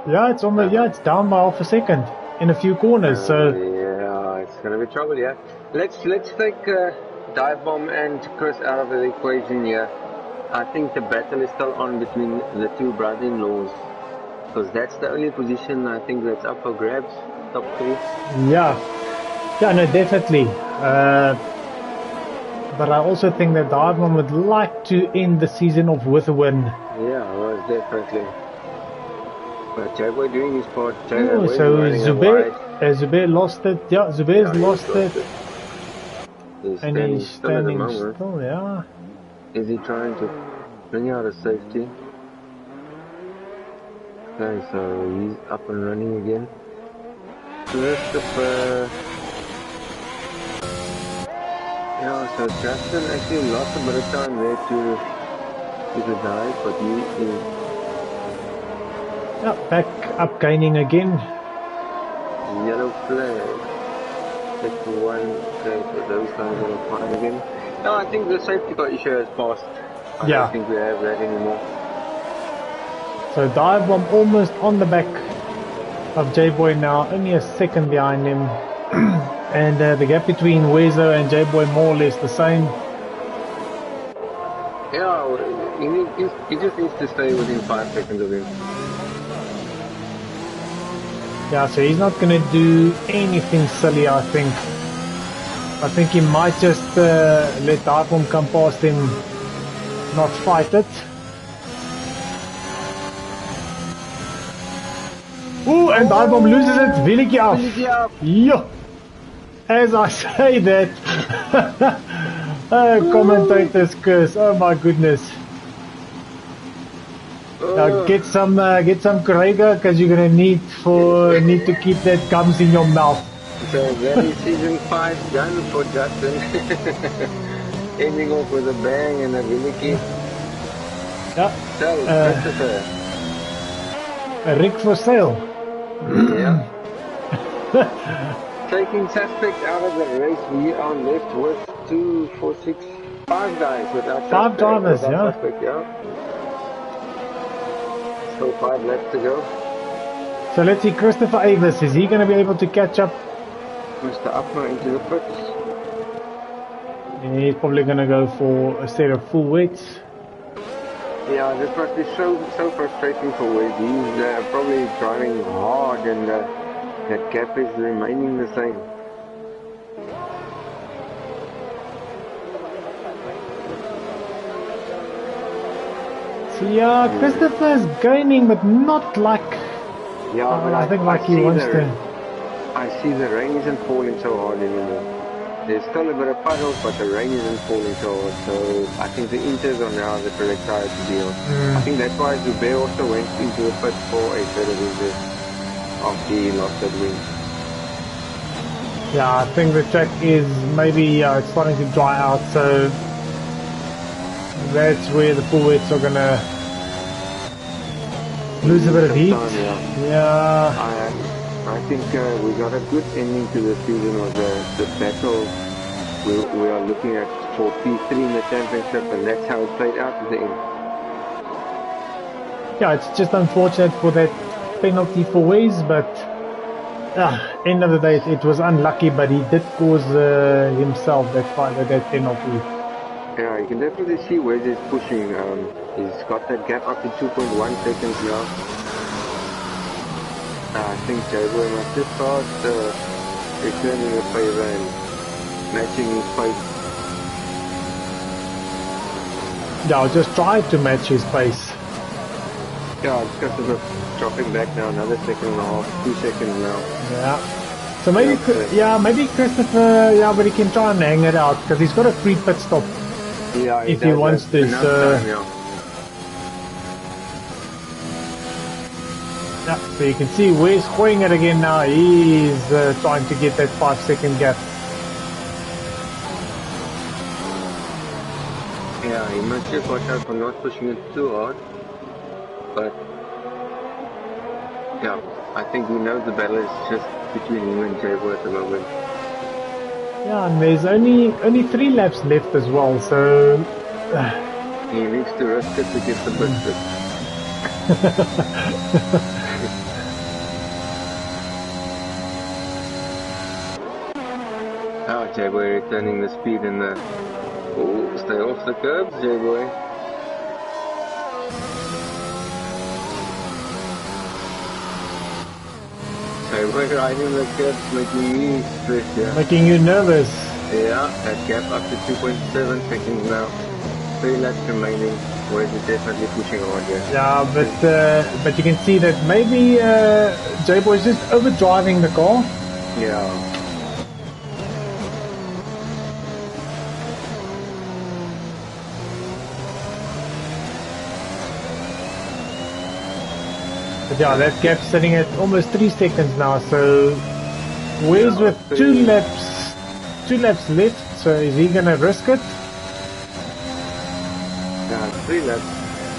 Yeah, it's almost it's down by half a second in a few corners. So yeah, it's gonna be trouble. Yeah, let's take Dive Bomb and Chris out of the equation here. I think the battle is still on between the two brother-in-laws, because that's the only position I think that's up for grabs. Top 3. Yeah, no, definitely. But I also think that Diamond would like to end the season off with a win. Yeah, well, definitely. But J-Boy doing his part. Oh, so Zubair lost it. Yeah, Zubair's lost it. And he's standing still, yeah. Is he trying to bring out a safety? Okay, so he's up and running again. Christopher. Yeah, so Justin actually lost a bit of time there to the dive, but he is... Yeah, back up gaining again. Yellow flag. Take 1, okay, so those guys are fine again. No, I think the safety car issue has passed. I don't think we have that anymore. So Dive Bomb almost on the back of J-Boy now, only a second behind him. And the gap between Wezo and J-Boy more or less the same. Yeah, he just needs to stay within 5 seconds of him. Yeah, so he's not going to do anything silly, I think. I think he might just let Darkbomb come past him, not fight it. Ooh, and Darkbomb loses it. Willeke af. Yeah. As I say that, commentators curse. Oh my goodness. Get some Correga because you're gonna need to keep that gums in your mouth. So that is season 5 done for Justin. Ending off with a bang and a Viniki. Yeah. So, Christopher. A rig for sale. Yeah. Taking suspect out of the race, we are left with 2, 4, 6, 5 guys without 5 drivers, yeah. Suspect, yeah. Still 5 laps to go. So let's see, Christopher Avis, is he going to be able to catch up? Mr. Upma into the pits. He's probably going to go for a set of full weights. Yeah, this must be so frustrating for Wade. He's probably driving hard and that gap is remaining the same. So yeah, Christopher's gaining, but not like... Yeah, but I think like he wants to... I see the rain isn't falling so hard anymore. There's still a bit of puddles, but the rain isn't falling so hard, so I think the inters are now the correct tire to be on. I think that's why Zubair also went into the pit for a bit of inter after he lost that win. Yeah, I think the track is maybe it's starting to dry out, so that's where the full weights are going to lose a bit of heat. Yeah. I think we got a good ending to the season of the battle we are looking at for P3 in the championship, and that's how it played out at the end. Yeah, it's just unfortunate for that penalty for Waze, but end of the day it was unlucky, but he did cause himself that penalty. Yeah, you can definitely see Waze is pushing. He's got that gap up to 2.1 seconds now. I think J-Boy must just start returning the favor and matching his pace. Yeah, I'll just try to match his pace. Yeah, it's just sort of dropping back now, another second and a half, 2 seconds now. Yeah. So maybe, maybe Christopher, but he can try and hang it out because he's got a free pit stop. Yeah, if he wants to. Yeah, so you can see Wes going it again now. He's trying to get that 5-second gap. Yeah, he must just watch out for not pushing it too hard. But yeah, I think we know the battle is just between him and J-Boy at the moment. Yeah, and there's only 3 laps left as well, so he needs to risk it to get the biscuit. Oh, J-Boy returning the speed in the... Oh, stay off the curbs, J-Boy. J-Boy riding the curbs making me stressed, yeah. Making you nervous. Yeah, that gap up to 2.7 seconds now. 3 laps remaining. Whereas he's definitely pushing hard here. Yeah, but you can see that maybe J-Boy is just overdriving the car. Yeah. But yeah, that gap's sitting at almost 3 seconds now, so Wes with 2 laps left, so is he gonna risk it? Yeah, 3 laps.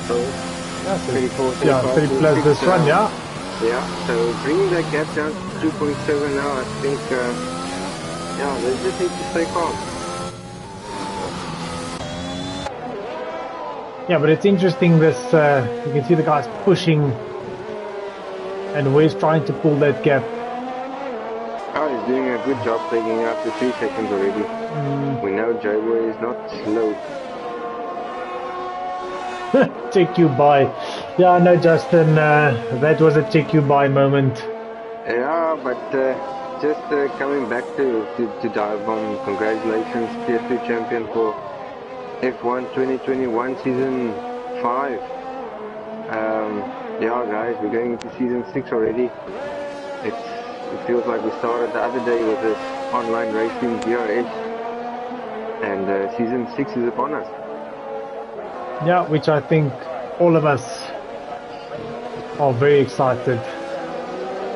So yeah, 34, 3 plus this run, yeah. Yeah, so bringing that gap down to 2.7 now, I think yeah, they just need to stay calm. Yeah, but it's interesting this you can see the guys pushing and Wes trying to pull that gap. Oh, he's doing a good job taking up to 3 seconds already. We know J-Boy is not slow. Take you by. Yeah, no, Justin, that was a take you by moment. Yeah, but just coming back to Dive Bomb, congratulations, Tier 2 champion for F1 2021 season 5. Yeah, guys, we're going into season 6 already. It feels like we started the other day with this online racing DRS, and season 6 is upon us. Yeah, which I think all of us Oh, very excited.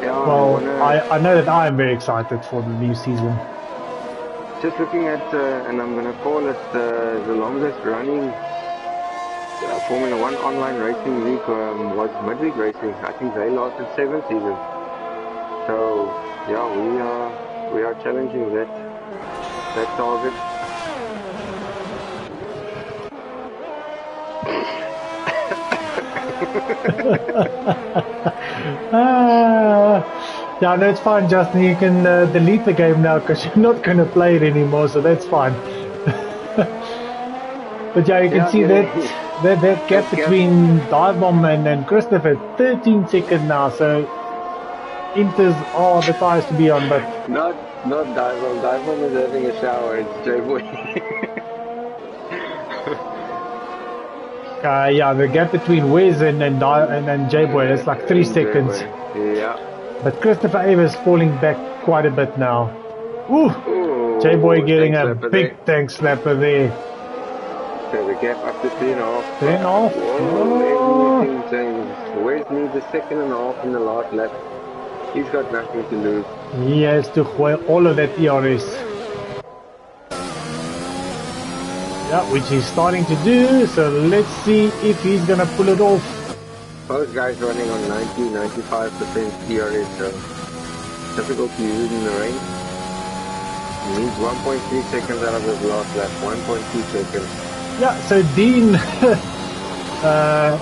Yeah, Well, I know that I am very excited for the new season. just looking at, and I'm gonna call it the longest running Formula One online racing league was midweek racing. I think they lasted 7 seasons. So yeah, we are challenging that target. Yeah, no, it's fine, Justin. You can delete the game now because you're not going to play it anymore, so that's fine. But yeah, you can see that gap between Divebomb and Christopher, 13 seconds now. So Inters are the tires to be on, but not Divebomb. Divebomb is having a shower. It's J-Boy. yeah, the gap between Wes and J-Boy is like 3 seconds. Yeah. But Christopher Avis falling back quite a bit now. Ooh, J-Boy getting a big tank slapper there. So the gap up to 3.5. 3.5? Oh. Wes needs a 2.5 in the last lap. He's got nothing to lose. He has to wear all of that DRS. Yeah, which he's starting to do, so let's see if he's gonna pull it off. Both guys running on 90-95% DRS, so difficult to use in the rain. He needs 1.3 seconds out of his last lap, 1.2 seconds. Yeah, so Dean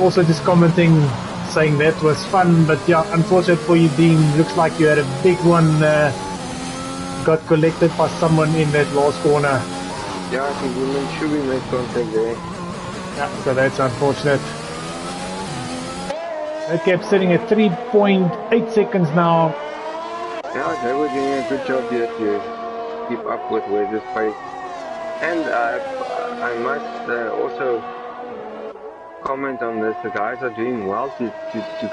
also just commenting, saying that was fun, but yeah, unfortunate for you, Dean. Looks like you had a big one, got collected by someone in that last corner. Yeah, I think should we make contact there? Yeah, so that's unfortunate. That kept sitting at 3.8 seconds now. Yeah, they were doing a good job here to keep up with Wes's pace. And I must also comment on this. The guys are doing well to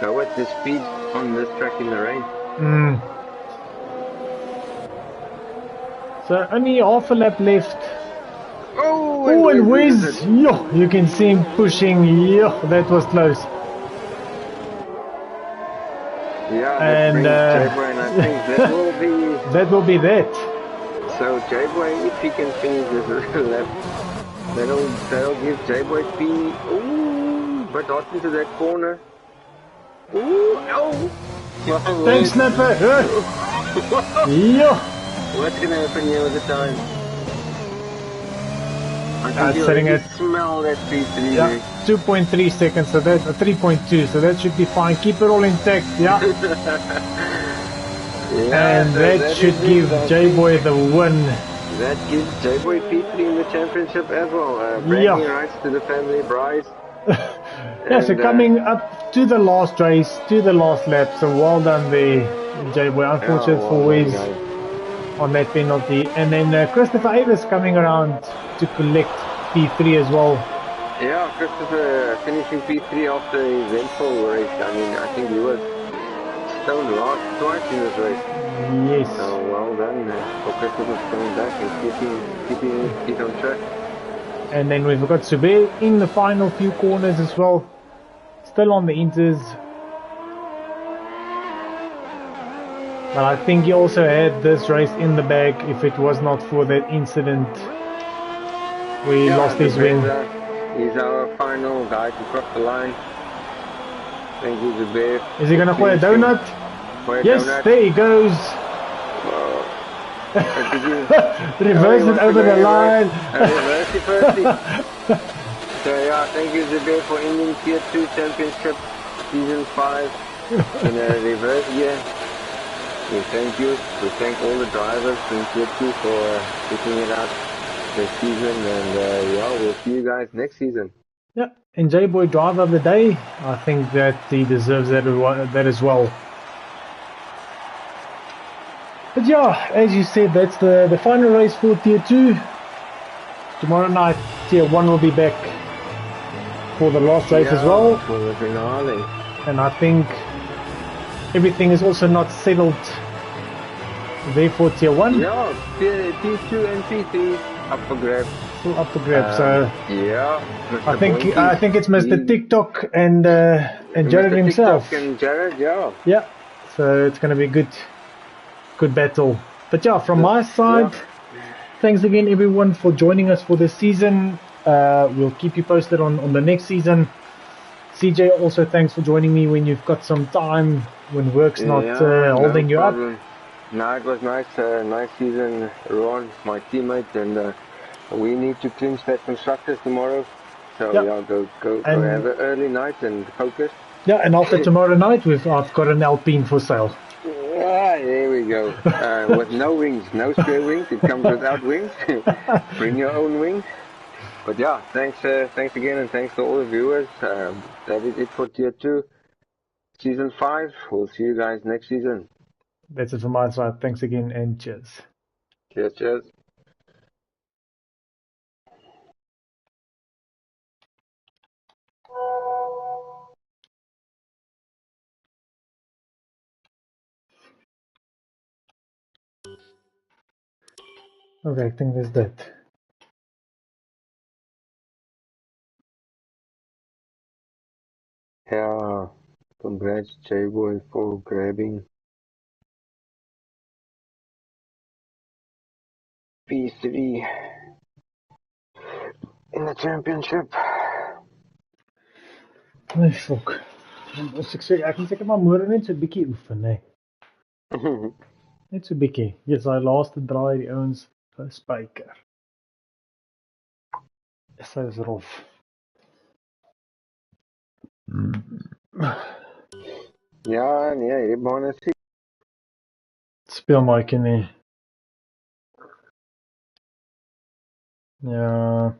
go at this speed on this track in the rain. So only half a lap left. Oh, and Wes, yo, you can see him pushing. Yo, that was close. Yeah, and J-Boy, and I think that will be that. So J-Boy, if he can finish this lap, that'll give J-Boy speed. Ooh, but not into that corner. Ooh, oh! Thanks, Snapper. Yo. What's gonna happen here with the time? I think sitting at smell that P3. Yeah, 2.3 seconds, so that's 3.2, so that should be fine. Keep it all intact, yeah. And so that should give J-Boy the win. That gives J-Boy P3 in the championship as well. Bragging rights to the family prize. Yeah, so coming up to the last race, to the last lap, so well done there, J-Boy. Unfortunate for Wes on that penalty. And then Christopher Avis coming around to collect P3 as well. Yeah, Christopher finishing P3 after a eventful race. I mean, I think he was stoned last twice in this race. Yes. So well done for Christopher coming back and keeping it on track. And then we've got Subir in the final few corners as well. Still on the Inters. But I think he also had this race in the bag if it was not for that incident where he lost his win. He's our final guy to cross the line. Thank you, Zubair. Is he going to play a donut? Yes, there he goes. Reverse it over the line. Reverse it firstly. So yeah, thank you, Zubair, for ending Tier 2 Championship Season 5 in a reverse year. We thank you. We thank all the drivers in Tier 2 for picking it out this season, and yeah, we'll see you guys next season. Yeah, and J-Boy driver of the day, I think that he deserves that as well. But yeah, as you said, that's the final race for Tier 2. Tomorrow night, Tier 1 will be back for the last race as well. For the finale. And I think everything is also not settled there for Tier 1. Yeah, Tier 2 and Tier 3 up for grabs. Still up for grabs. So yeah, I think it's Mr. TikTok and And Jared Mr. himself. TikTok and Jared, yeah. Yeah, so it's going to be a good battle. But yeah, from my side, thanks again everyone for joining us for this season. We'll keep you posted on the next season. CJ, also thanks for joining me when you've got some time, when work's not holding you up. No, it was nice season, Ron, my teammate, and we need to clinch that constructors tomorrow. So go have an early night and focus. Yeah, and after tomorrow night, I've got an Alpine for sale. Yeah, there we go. With no wings, no spare wings. It comes without wings. Bring your own wings. But yeah, thanks again, and thanks to all the viewers. That is it for Tier 2, Season 5. We'll see you guys next season. That's it from my side. Thanks again, and cheers. Cheers. Okay, I think that's that. Yeah, congrats J-Boy for grabbing P3 in the championship. Nee, fok. Ek moet seker maar môre net so 'n bietjie oefen, nee. Net so 'n bietjie. Dis daai laaste draai die ouens spyker. Dis rof. Ja, nee, hierdie baan is Speel maatjie nie. Ja.